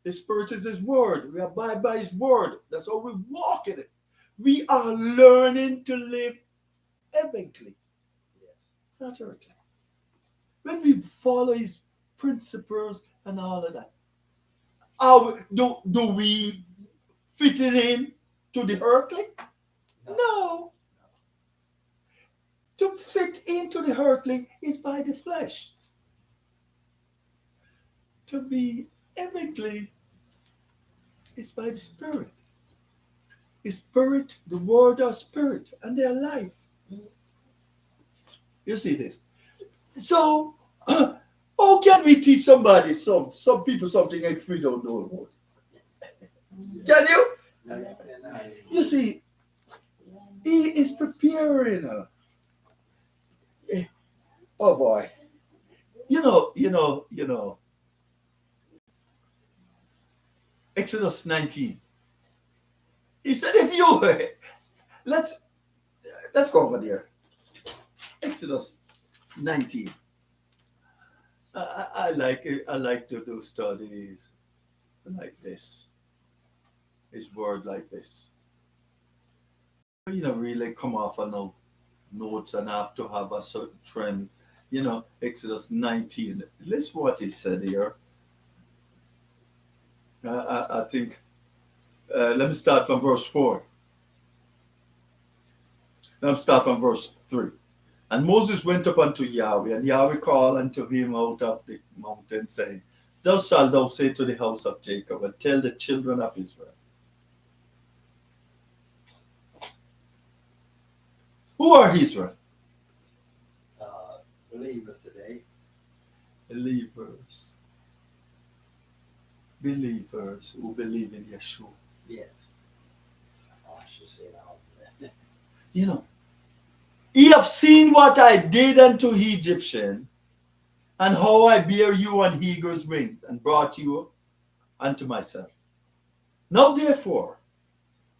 The spirit is his word. We abide by his word. That's how we walk in it. We are learning to live heavenly, not earthly. When we follow his principles and all of that, do we fit it in to the earthly? No. To fit into the earthly is by the flesh. To be heavenly is by the spirit. The spirit, the word of spirit, and their life. You see this? So, how can we teach somebody, some people, something if we don't know about it? Can you? You see, he is preparing her. Oh boy. You know. Exodus 19. He said, if you let's go over there. Exodus 19. I like it. I like to do studies like this. His word like this. Really come off on no notes and have to have a certain trend. Exodus 19. Listen what he said here. I think, let me start from verse 4. Let me start from verse 3. And Moses went up unto Yahweh, and Yahweh called unto him out of the mountain, saying, Thus shalt thou say to the house of Jacob, and tell the children of Israel. Who are Israel? Believers today. Believers who believe in Yeshua. Yes. Oh, I should say all that. Ye have seen what I did unto Egyptian, and how I bare you on eagle's wings, and brought you unto myself. Now therefore,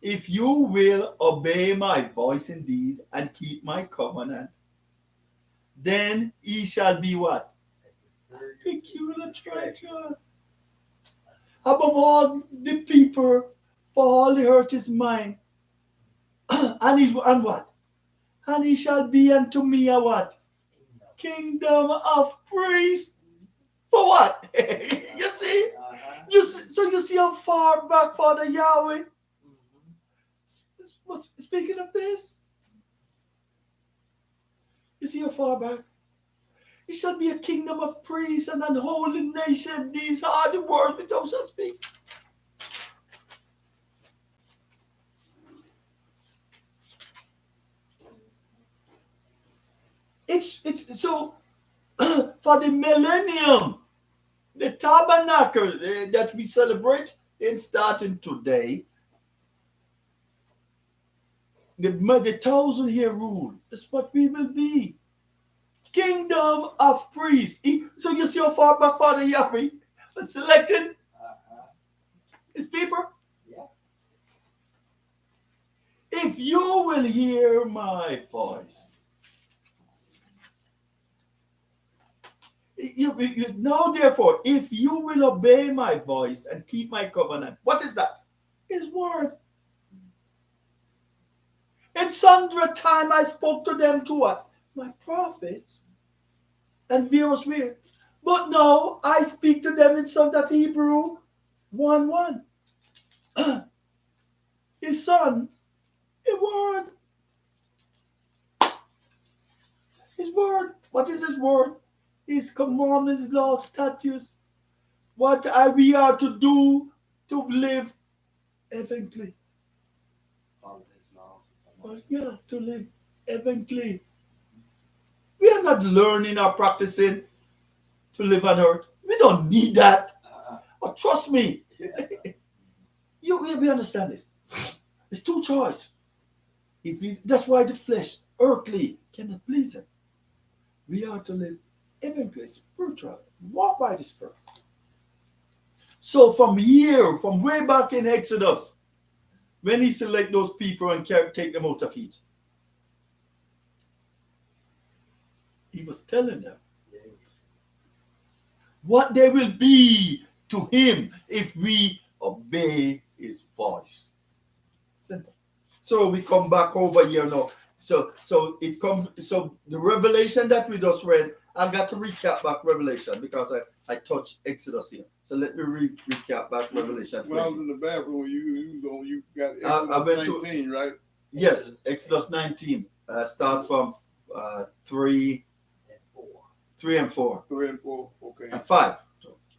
if you will obey my voice indeed, and keep my covenant, then ye shall be what? Peculiar treasure. Above all the people, for all the earth is mine. and what? And he shall be unto me a what? Kingdom of priests. For what? You see? So you see how far back Father Yahweh was speaking of this? You see how far back? It shall be a kingdom of priests and an holy nation. These are the words which I shall speak. It's so for the millennium, the tabernacle that we celebrate in starting today, the 1,000 year rule. That's what we will be. Kingdom of priests. So you see how far back Father Yahweh was selecting Uh-huh. his people? Yeah. If you will hear my voice, now therefore, if you will obey my voice and keep my covenant, what is that? His word. In sundry time I spoke to them to what? My prophets and various ways. But now I speak to them in some that's Hebrew 1:1. His son, his word. His word. What is his word? His commandments, his laws, statutes. What we are to do to live eventually. Follow his laws. Well, yes, to live eventually. We are not learning or practicing to live on earth. We don't need that. Or trust me, we understand this. It's two choice. That's why the flesh, earthly, cannot please him. We are to live eventually, spiritual, walk by the Spirit. So from way back in Exodus, when he select those people and take them out of Egypt, he was telling them what they will be to him if we obey his voice. Simple. So we come back over here now. So the revelation that we just read, I got to recap back Revelation because I touched Exodus here. So let me recap back Revelation. When I was in the bathroom, you got I went Exodus to- 19, right? Yes, Exodus 19. Start from 3 And 4. 3 and 4 3 and 4, okay. and 5.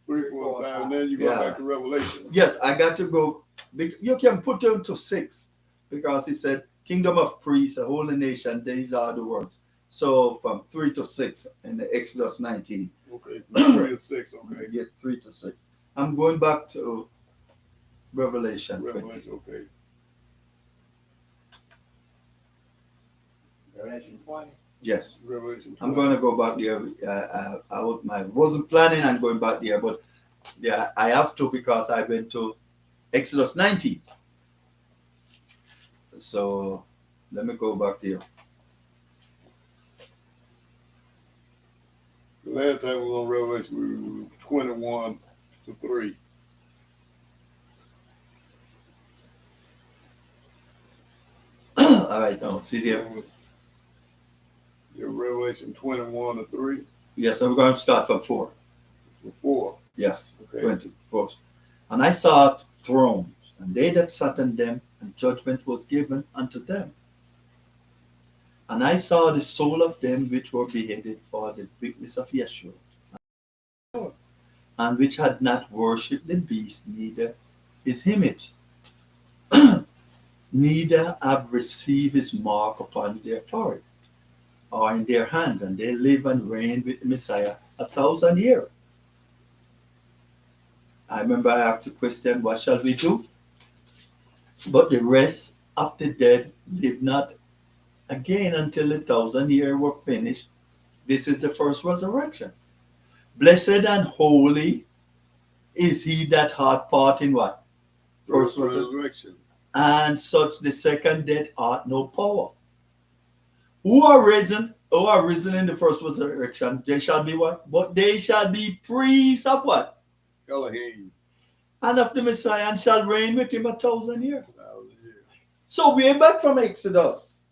3, 4, 5, and then you go Yeah. back to Revelation. Yes, I got to go. You can put them to 6 because he said, Kingdom of priests, a holy nation, these are the words. So from 3 to 6 in the Exodus 19. Okay, 3 to 6, okay. Yes, 3 to 6. I'm going back to Revelation 20. Revelation, okay. Revelation 20. Yes, Revelation 20. I'm going to go back there. I wasn't planning on going back there, but yeah, I have to because I went to Exodus 19. So let me go back there. The last time we were on Revelation, we were 21 to 3. All right, now see there. Your Revelation 21 to 3, Yes, I'm going to start from 4. 4. Yes, Okay. 20 first. And I saw thrones, and they that sat on them, and judgment was given unto them. And I saw the soul of them which were beheaded for the witness of Yeshua, and which had not worshipped the beast, neither his image, neither have received his mark upon their forehead or in their hands, and they live and reign with the Messiah 1,000 years. I remember I asked the question, what shall we do? But the rest of the dead live not again until the 1,000 years were finished. This is the first resurrection. Blessed and holy is he that hath part in what? First First resurrection. and such the second death hath no power. Who are risen in the first resurrection, they shall be what? But they shall be priests of what? Elohim. And of the Messiah, and shall reign with him 1,000 years. 1,000 years. So way back from Exodus,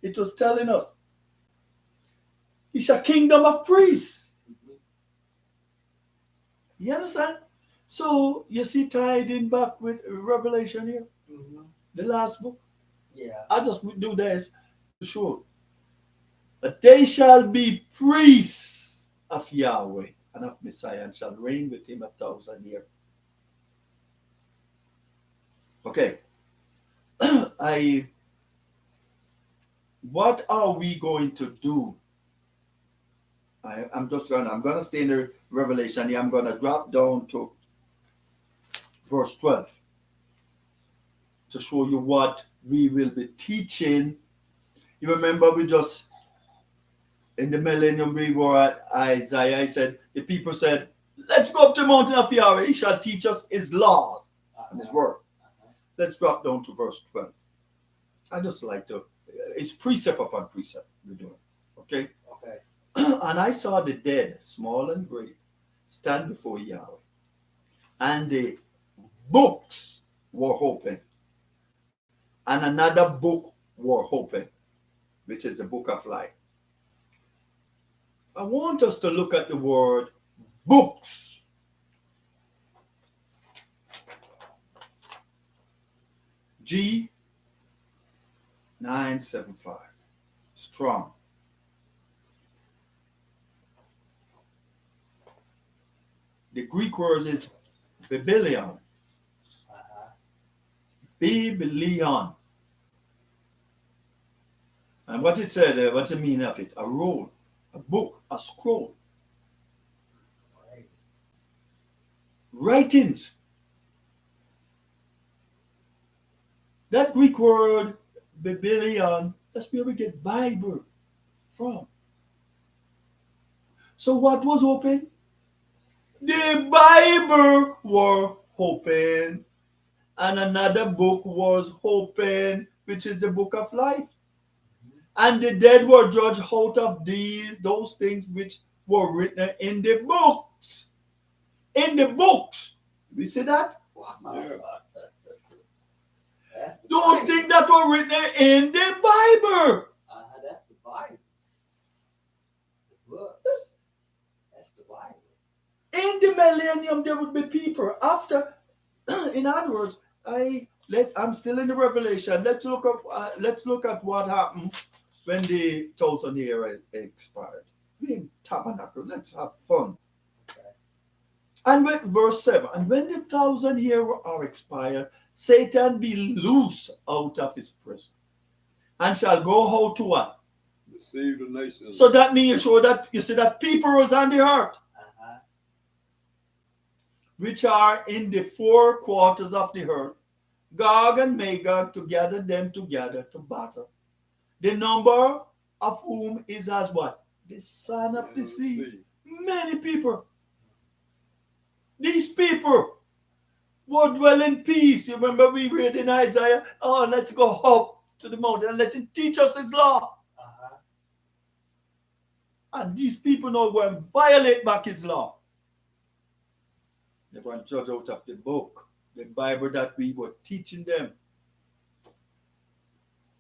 it was telling us, it's a kingdom of priests. You understand? So you see tied in back with Revelation here, the last book. Yeah. I just do this to show. But they shall be priests of Yahweh and of Messiah, and shall reign with him 1,000 years. Okay. What are we going to do I'm gonna stay in the Revelation here. I'm gonna drop down to verse 12 to show you what we will be teaching. You remember we just in the millennium we were at Isaiah. I said the people said, "Let's go up to the mountain of Yahweh. He shall teach us his laws and his word." Let's drop down to verse 12. I just like to. It's precept upon precept we're doing. Okay. Okay. And I saw the dead, small and great, stand before Yahweh, and the books were open, and another book were open, which is the book of life. I want us to look at the word books. G975. Strong. The Greek word is biblion. Biblion. And what it said, what's the meaning of it? A roll, a book, a scroll. Right. Writings. That Greek word, biblion, that's where we get Bible from. So what was open? The Bible were open, and another book was open, which is the book of life. And the dead were judged out of those things which were written in the books. In the books. We see that? Wow. Yeah. That's the Those Bible. things that were written in the Bible. That's the Bible. The book. That's the Bible. In the millennium, there would be people after. In other words, I'm still in the Revelation. Let's look at what happened when the 1,000 year expired. We in tabernacle. Let's have fun. Okay. And with verse 7, and when the 1,000 years are expired, Satan be loose out of his prison, and shall go out to what? Deceive the nations. So that means you see that people was on the earth, which are in the four quarters of the earth, Gog and Magog, to gather them together to battle. The number of whom is as what? The sand of the sea. Many people. These people would dwell in peace. You remember we read in Isaiah, oh, let's go up to the mountain and let him teach us his law. And these people now go and violate back his law. They go and judge out of the book, the Bible that we were teaching them.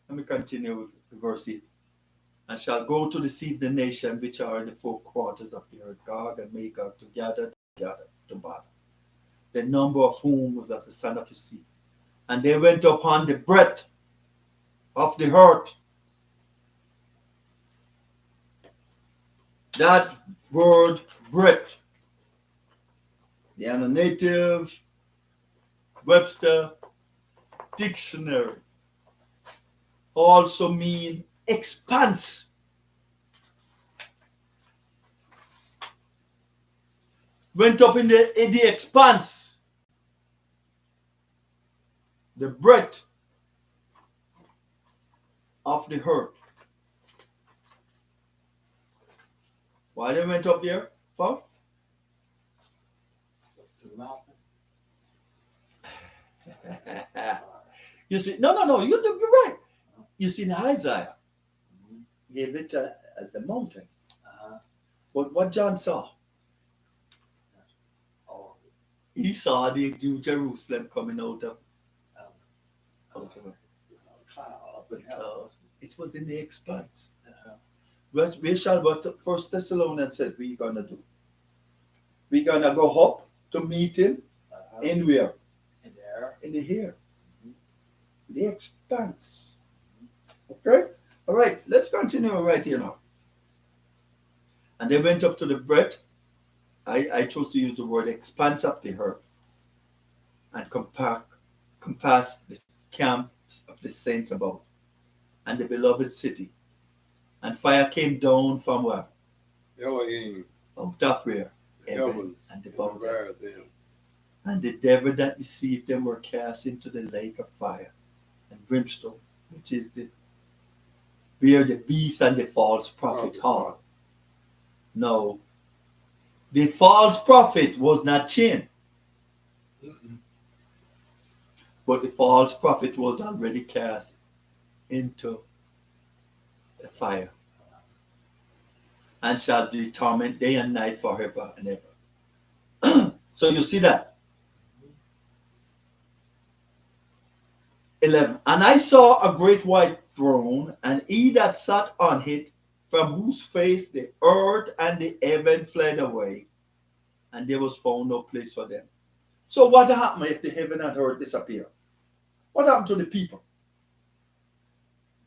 Let me continue with verse 8. And shall go to deceive the nation which are in the four quarters of the earth, Gog and Magog, together to battle. The number of whom was as the sand of the sea. And they went upon the breadth of the earth. That word breadth, the Native Webster Dictionary, also mean expanse. Went up in the expanse, the breadth of the earth. Why they went up there? For? To the mountain. You see, no, you're right. You see, in Isaiah gave it as a mountain. But what John saw, he saw the New Jerusalem coming out of clouds. It was in the expanse. We shall what First Thessalonians said we're gonna do. We're gonna go up to meet him in where? In there. In the air. The expanse. Okay? All right, let's continue right here now. And they went up to the breadth. I chose to use the word expanse of the earth and compass the camps of the saints about and the beloved city. And fire came down from where? Elohim, out of where? the Heaven, heavens, and and devoured them. devoured them. And the devil that deceived them were cast into the lake of fire and brimstone, which is the where the beast and the false prophet are. Now, the false prophet was not chained, Mm-mm. but the false prophet was already cast into the fire and shall be torment day and night forever and ever. So you see that. 11. And I saw a great white throne, and he that sat on it, from whose face the earth and the heaven fled away, and there was found no place for them. So what happened if the heaven and earth disappear? What happened to the people?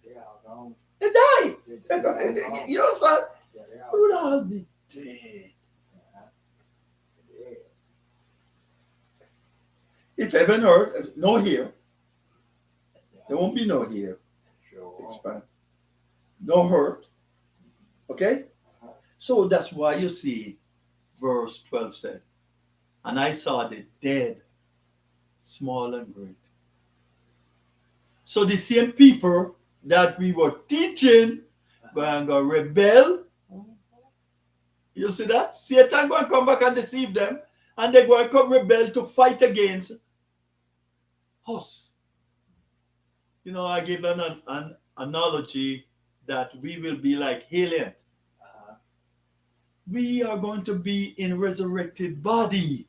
They are gone. They died. They gone. You know, son? Yeah, they They are. would all be dead. Yeah. If heaven and earth, no here, there won't be no here. Sure. Expand. No hurt. Okay? So that's why you see verse 12 said, and I saw the dead, small and great. So the same people that we were teaching going to rebel. You see that? Satan going to come back and deceive them, and they're going to come rebel to fight against us. You know, I give an analogy that we will be like alien. We are going to be in resurrected body.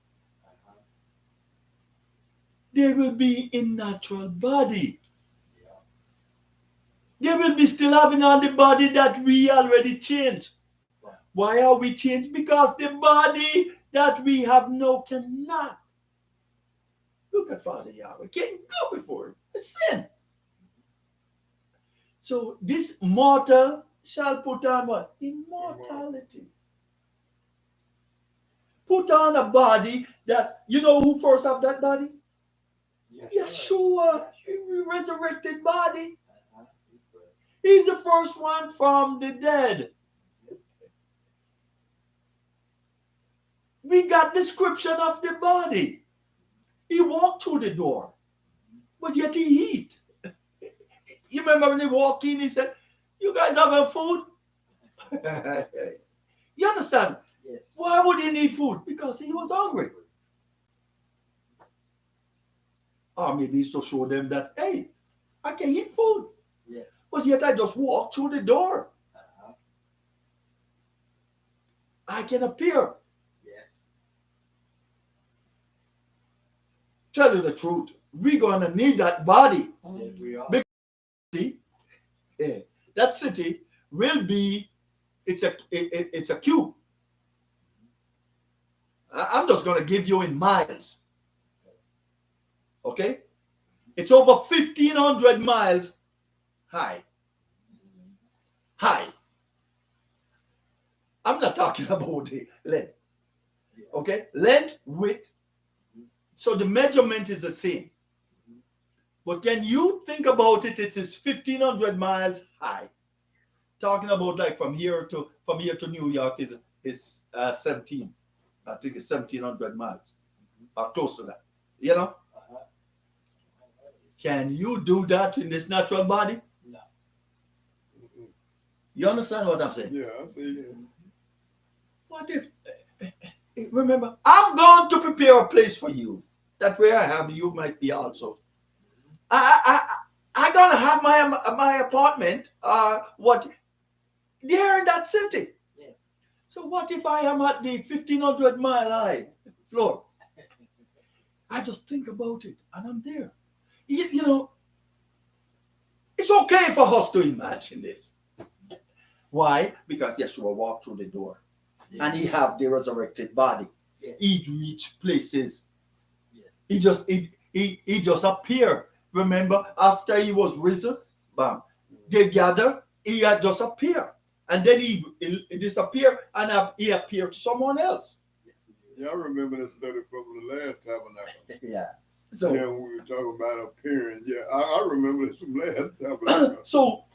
They will be in natural body. They will be still having on the body that we already changed. Why are we changed? Because the body that we have now cannot. Look at Father Yahweh. Can't go before him. It's sin. So this mortal shall put on what? Immortality. Put on a body that, you know who first have that body? Yes, sir. Yeshua, resurrected body. He's the first one from the dead. We got description of the body. He walked through the door, but yet he eat. You remember when he walked in, he said, "You guys having food?" You understand? Yes. Why would he need food? Because he was hungry. Or maybe it's to show them that, hey, I can eat food. Yeah. But yet I just walked through the door. I can appear. Yeah. Tell you the truth, we're going to need that body. Yes, we are. Yeah. That city will be, it's a cube. I'm just going to give you in miles. Okay? It's over 1,500 miles high. High. I'm not talking about the length. Okay? Length, width. So the measurement is the same. But can you think about it? It is 1,500 miles high. Talking about like from here to New York is 17. I think it's 1,700 miles or close to that. You know? Can you do that in this natural body? No. You understand what I'm saying? Yeah, I see that. What if, remember, I'm going to prepare a place for you. That where I am, you might be also. I'm going to have my apartment, what, there in that city. Yeah. So what if I am at the 1,500 mile high floor? I just think about it and I'm there. You know, it's okay for us to imagine this. Why? Because Yeshua walked through the door. Yeah. And he have the resurrected body. Yeah. He reached places. Yeah. He just appeared. Remember, after he was risen, bam, they gathered, he had just appeared. And then he disappeared and he appeared to someone else. Yeah, I remember the study from the last tabernacle. Yeah. So, Yeah, when we were talking about appearing. Yeah, I remember this from last tabernacle. so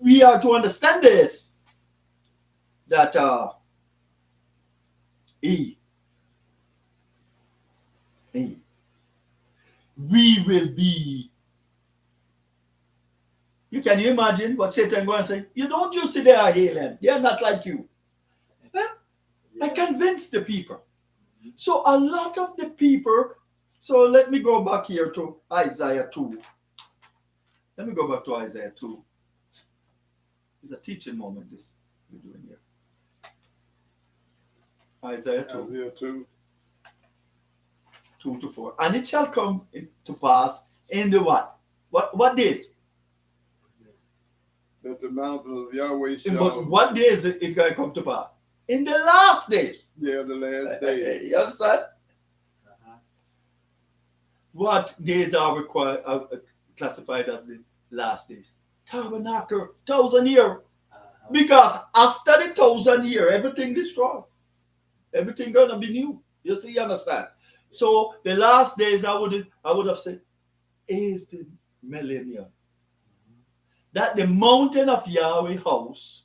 we are to understand this. that we will be. Can you imagine what Satan going to say? You don't you see they are alien. They are not like you. Huh? I convinced the people. So a lot of the people, so let me go back here to Isaiah 2. Let me go back to Isaiah 2. It's a teaching moment this we're doing here. Isaiah 2. Isaiah 2. 2 to 4. And it shall come to pass in the what? What days? That the mountain of Yahweh shall. But what days is it going to come to pass? In the last days. Yeah, the last day. You understand? Uh-huh. What days are required, classified as the last days? Tabernacle, 1,000 year. Because after the 1,000 year, everything destroyed. Everything gonna be new. You see, you understand? So the last days, I would have said, is the millennium. That the mountain of Yahweh house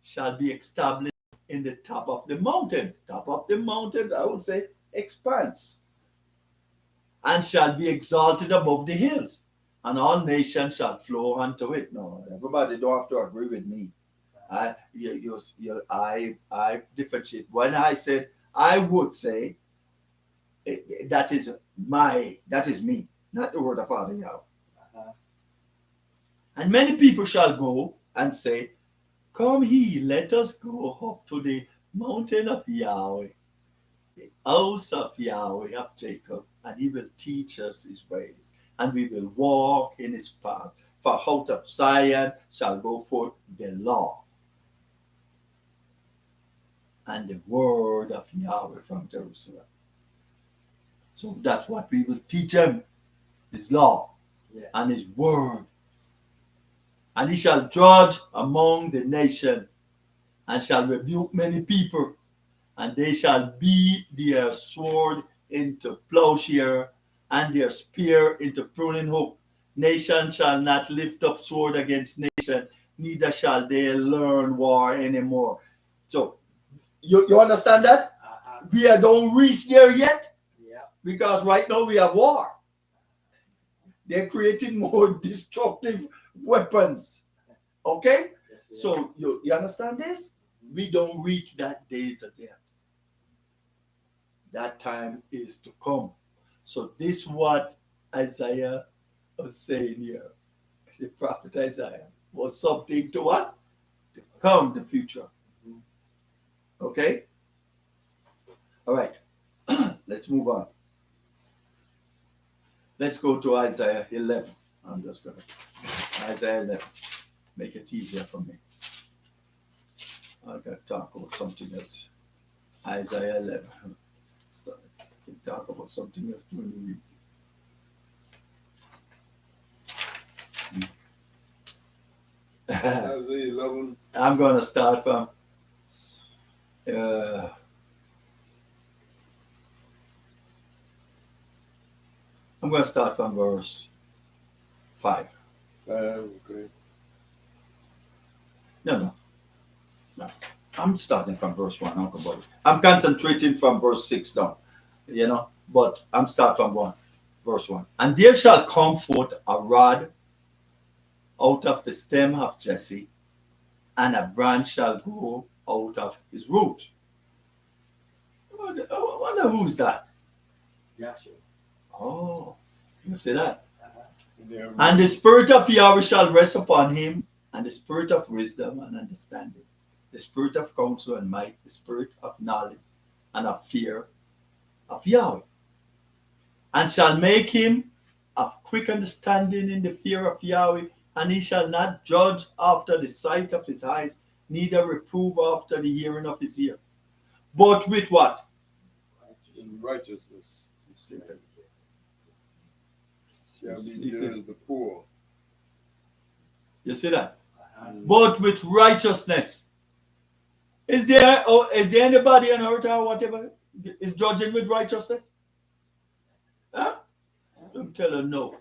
shall be established in the top of the mountain. Top of the mountain, I would say, expanse. And shall be exalted above the hills. And all nations shall flow unto it. No, everybody don't have to agree with me. I differentiate. When I said, I would say, that is me, not the word of Father Yahweh. Uh-huh. And many people shall go and say, come ye, let us go up to the mountain of Yahweh, the house of Yahweh of Jacob, and he will teach us his ways, and we will walk in his path. For out of Zion shall go forth the law and the word of Yahweh from Jerusalem. So that's what we will teach him, his law and his word. And he shall judge among the nations, and shall rebuke many people, and they shall beat their sword into plowshare, and their spear into pruning hook. Nation shall not lift up sword against nation, neither shall they learn war anymore. So, you understand that? Uh-huh. We don't reach there yet, Yeah. because right now we have war. They're creating more destructive weapons. Okay? Yes, So you understand this? We don't reach that days as yet. That time is to come. So this what Isaiah was saying here. The prophet Isaiah was something to what? To come, the future. Okay? All right. Let's move on. Let's go to Isaiah 11. I'm just going to Isaiah 11. Make it easier for me. I've got to talk about something else. Isaiah 11. So I can talk about something else during the week. Isaiah 11. I'm going to start from I'm going to start from verse 5. Okay. No. I'm starting from verse 1, Uncle Buddy. I'm concentrating from verse 6 down, but I'm starting from verse 1. And there shall come forth a rod out of the stem of Jesse, and a branch shall grow out of his root. I wonder who's that? Joshua. Oh, you see that? Yeah. And the spirit of Yahweh shall rest upon him, and the spirit of wisdom and understanding, the spirit of counsel and might, the spirit of knowledge and of fear of Yahweh. And shall make him of quick understanding in the fear of Yahweh, and he shall not judge after the sight of his eyes, neither reprove after the hearing of his ear. But with what? In righteousness shall be judged the poor. You see that? Uh-huh. But with righteousness. Is there anybody on earth or whatever is judging with righteousness? Huh? Don't tell her no.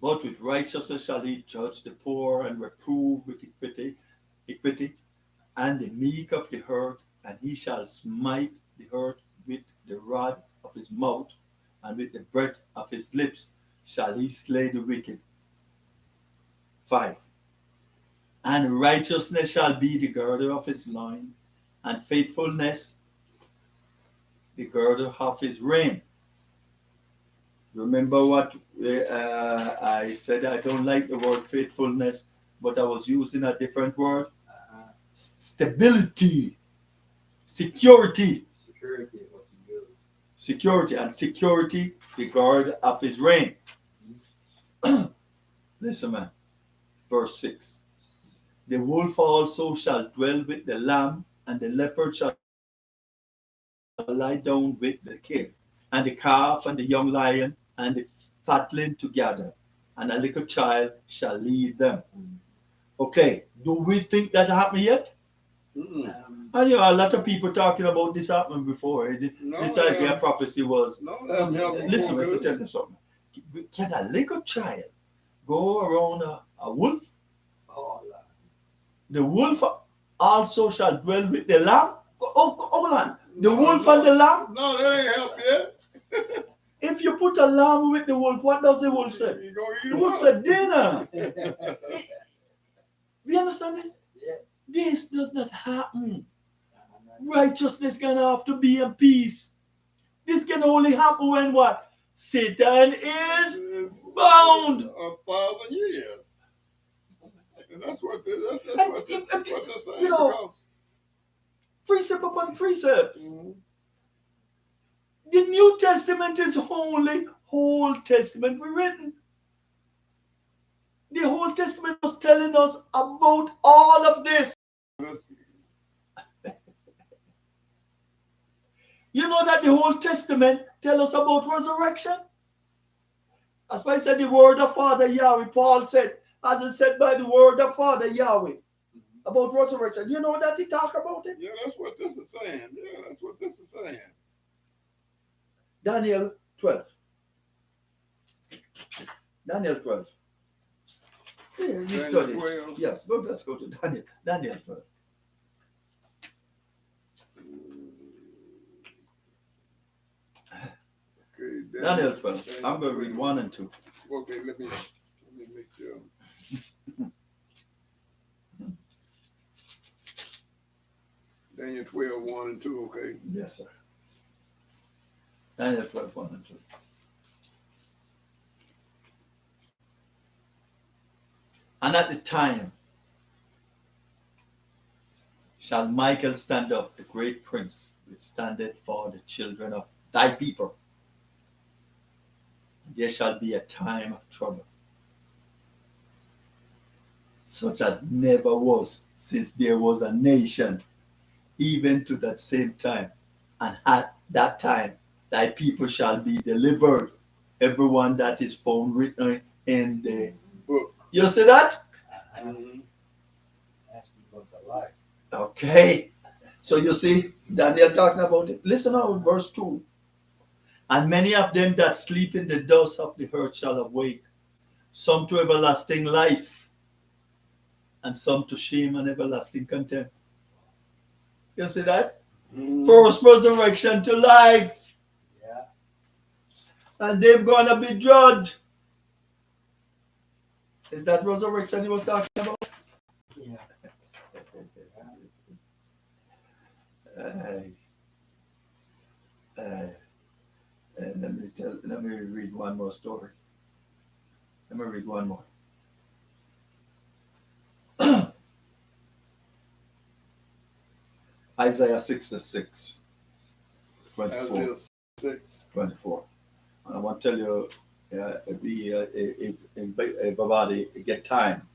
But with righteousness shall he judge the poor and reprove with equity, and the meek of the earth, and he shall smite the earth with the rod of his mouth, and with the breath of his lips shall he slay the wicked. 5. And righteousness shall be the girdle of his loin, and faithfulness the girdle of his reign. Remember what I said? I don't like the word faithfulness, but I was using a different word. Stability, security. Security is what you use. Security, and security the guard of his reign. Listen, man. Verse 6. The wolf also shall dwell with the lamb, and the leopard shall lie down with the kid, and the calf and the young lion and the fatling together, and a little child shall lead them. Okay, do we think that happened yet? And you know, a lot of people talking about this happening before. This Isaiah prophecy was. No, that happened Listen, before, let me tell you something. Can a little child go around a wolf? Oh, Lord. The wolf also shall dwell with the lamb. Oh, hold on. The No, wolf no. and the lamb? No, that ain't help yet. If you put a lamb with the wolf, what does the wolf say? You gonna eat The him wolf up. said dinner. We understand this? Yes. This does not happen. Righteousness gonna have to be in peace. This can only happen when what? Satan is It's bound. 1,000 years. And that's what this, that's And what if- this, what this saying. you know, because, precept upon precept. Mhm. The New Testament is only Old Testament rewritten. The Old Testament was telling us about all of this. You know that the Old Testament tells us about resurrection? That's why I said the word of Father Yahweh. Paul said, as it said by the word of Father Yahweh about resurrection. You know that he talk about it? Yeah, that's what this is saying. Yeah, that's what this is saying. Daniel 12. Daniel 12. Yeah, you Daniel studied. 12. Yes, but let's go to Daniel. Daniel 12. Okay, Daniel 12. I'm going to read 1 and 2. Okay, let me make sure. Daniel 12, 1 and 2, okay. Yes, sir. Daniel 12, 1 and 2. And at the time shall Michael stand up, the great prince, which standeth for the children of thy people. There shall be a time of trouble, such as never was since there was a nation, even to that same time. And at that time, thy people shall be delivered, everyone that is found written in the Book. You see that? Mhm. That's the book of life. Okay. So you see, Daniel talking about it. Listen now, verse 2. And many of them that sleep in the dust of the earth shall awake, some to everlasting life, and some to shame and everlasting contempt. You see that? Mhm. First resurrection to life, Yeah. and they're gonna be judged. Is that resurrection he was talking about? Yeah. Let me read one more story. Let me read one more. Isaiah 66, 24, Isaiah 6. 24. And I want to tell you, if everybody get time,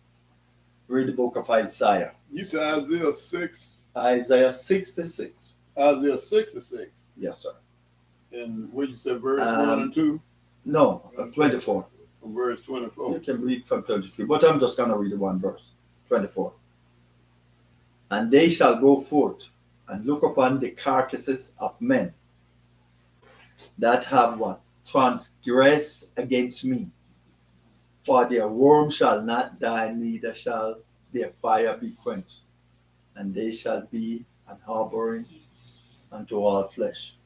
read the book of Isaiah. You said Isaiah 6. Isaiah 66. Isaiah 66. Yes, sir. And what you said, verse 1 Um, and 2? No, 24. Verse You 24. can read from 23, but I'm just going to read the one verse. 24. And they shall go forth and look upon the carcasses of men that have what? Transgressed against me. For their worm shall not die, neither shall their fire be quenched, and they shall be an harboring unto all flesh.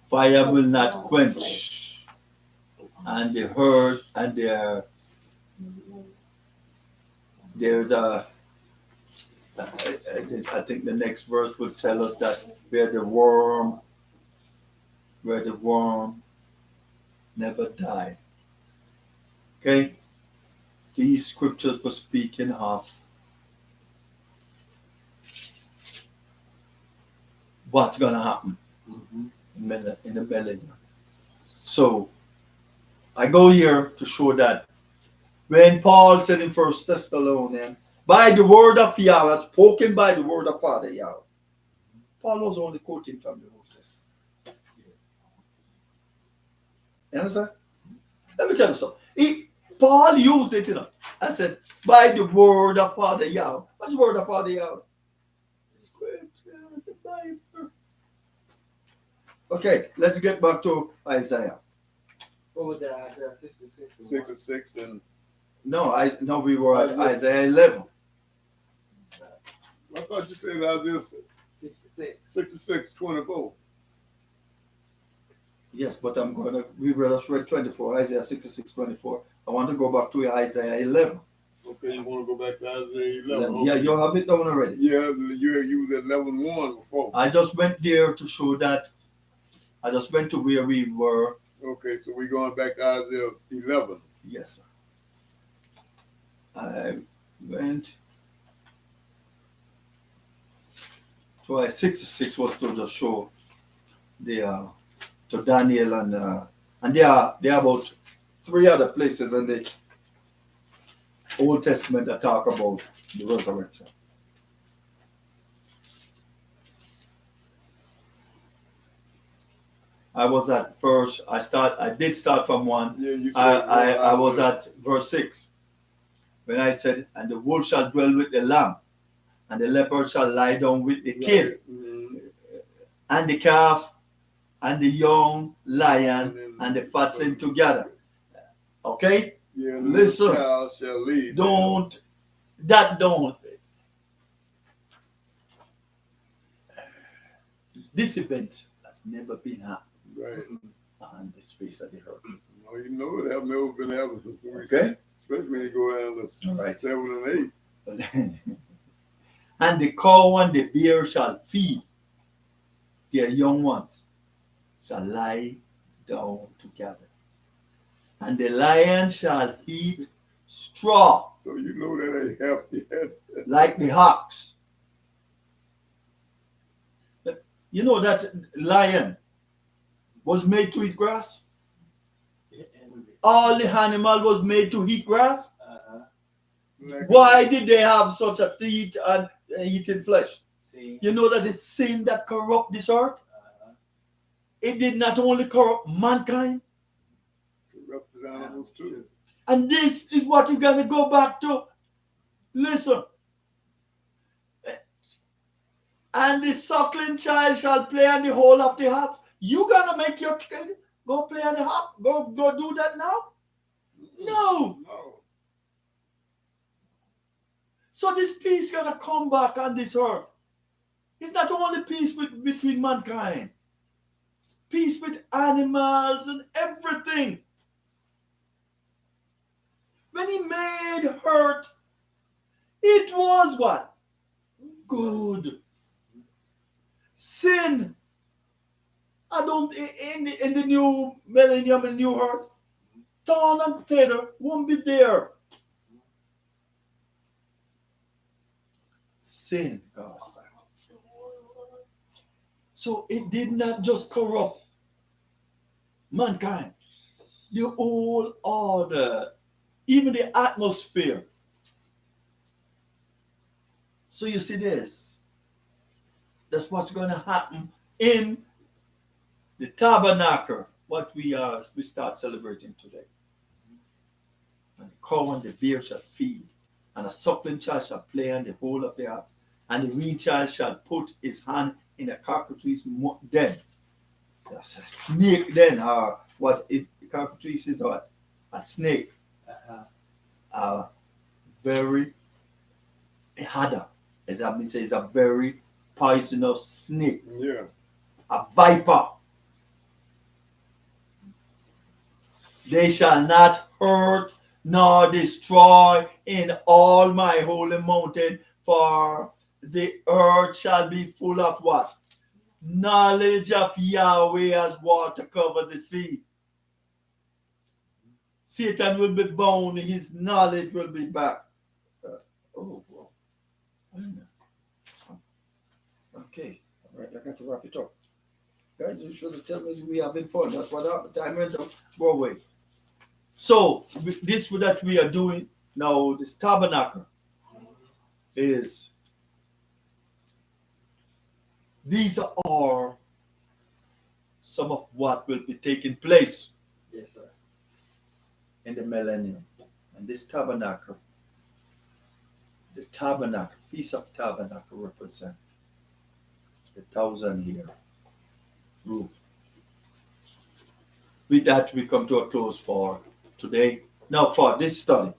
Fire will not quench, and the herd and there's a I think the next verse will tell us that where the worm never died. Okay? These scriptures were speaking of what's gonna happen in the millennium. So I go here to show that when Paul said in First Thessalonians, by the word of Yahweh, spoken by the word of Father Yahweh. Paul was only quoting from the Old Testament. You understand? Let me tell you something. Paul used it, I said, by the word of Father Yahweh. What's the word of Father Yahweh? It's the Bible. Okay, let's get back to Isaiah. What was that, Isaiah 66? 66 and No, we were at Isaiah 11. I thought you said Isaiah 66. 66, 24. Yes, but we just read 24, Isaiah 66, 24. I want to go back to Isaiah 11. Okay, you want to go back to Isaiah 11? Yeah, Okay. you have it down already. Yeah, you was at 11:1 before. I just went there to show that. I just went to where we were. Okay, so we're going back to Isaiah 11. Yes, sir. I went to Isaiah 66 was to just show the to Daniel and there are about 3 other places in the Old Testament that talk about the resurrection. I was at verse. I did start from 1. Yeah, you said I was at verse 6 when I said, "And the wolf shall dwell with the lamb, and the leopard shall lie down with the kid, and the calf, and the young lion, and the fatling together." Okay, Yeah, listen. The child shall lead. don't. This event has never been happened Right. on this face of the earth. No, you know it have never been happening before. Okay. Especially when you go down to Right. 7 and 8. And the cow and the bear shall feed, their young ones shall lie down together, and the lion shall eat straw So you know that ain't happened yet. like the ox. You know that lion was made to eat grass? All the animal was made to eat grass? Why did they have such a teeth and eating flesh? See? You know that it's sin that corrupt this earth? It did not only corrupt mankind. Corrupted animals too. And this is what you're going to go back to. Listen. And the suckling child shall play on the hole of the harp. You going to make your kid go play on the harp? Go do that now? No. No. So this peace going to come back on this earth. It's not only peace between mankind. It's peace with animals and everything. When he made earth, it was what? Good. Sin. In the new millennium and new earth, thorn and tether won't be there. Sin, God. So it did not just corrupt mankind, the whole order, even the atmosphere. So you see this. That's what's going to happen in the tabernacle, what we start celebrating today. And the cow and the bear shall feed, and a suckling child shall play on the hole of the harp, and the weaned child shall put his hand in a cockatrice's den. That's a snake then, or what is cockatrice is what? A snake. A very hadda. As I say, it's a very poisonous snake. Yeah. A viper. They shall not hurt nor destroy in all my holy mountain, for the earth shall be full of what? Knowledge of Yahweh as water covers the sea. Satan will be bound, his knowledge will be back. Oh, well. Okay. All right, I got to wrap it up. Guys, you should have told me we having fun. That's what happened. Time went up. Go away. So, this that we are doing now, this tabernacle is, these are some of what will be taking place Yes, sir. in the millennium. And this tabernacle, the tabernacle, Feast of Tabernacle represent the 1,000-year rule. With that, we come to a close for today. Now, for this study,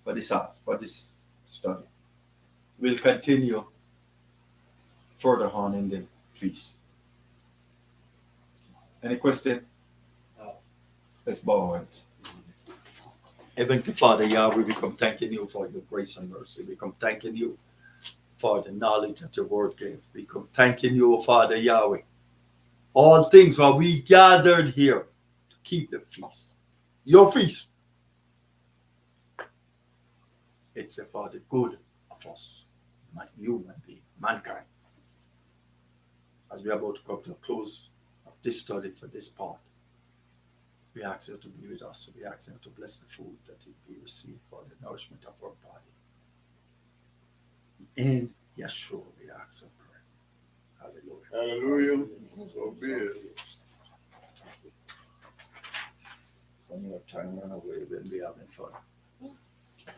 for this study, we'll continue further on in the feast. Any question? No. Let's bow our heads. Heavenly Father Yahweh, we come thanking you for your grace and mercy. We come thanking you for the knowledge that your word gave. We come thanking you, Father Yahweh. All things while we gathered here to keep the feast. Your feast. It's for the good of us, human being, mankind. As we are about to come to a close of this study for this part, we ask you to be with us. We ask you to bless the food that it be received for the nourishment of our body. In Yeshua, we ask and pray. Hallelujah. Hallelujah. So be it. When your time run away, we'll be having fun.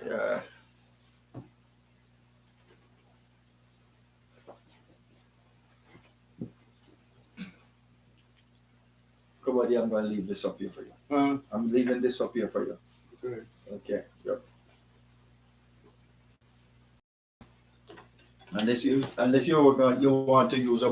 Yeah. Come on, I'm going to leave this up here for you. I'm leaving this up here for you. Okay. Okay. Yep. Unless you want to use a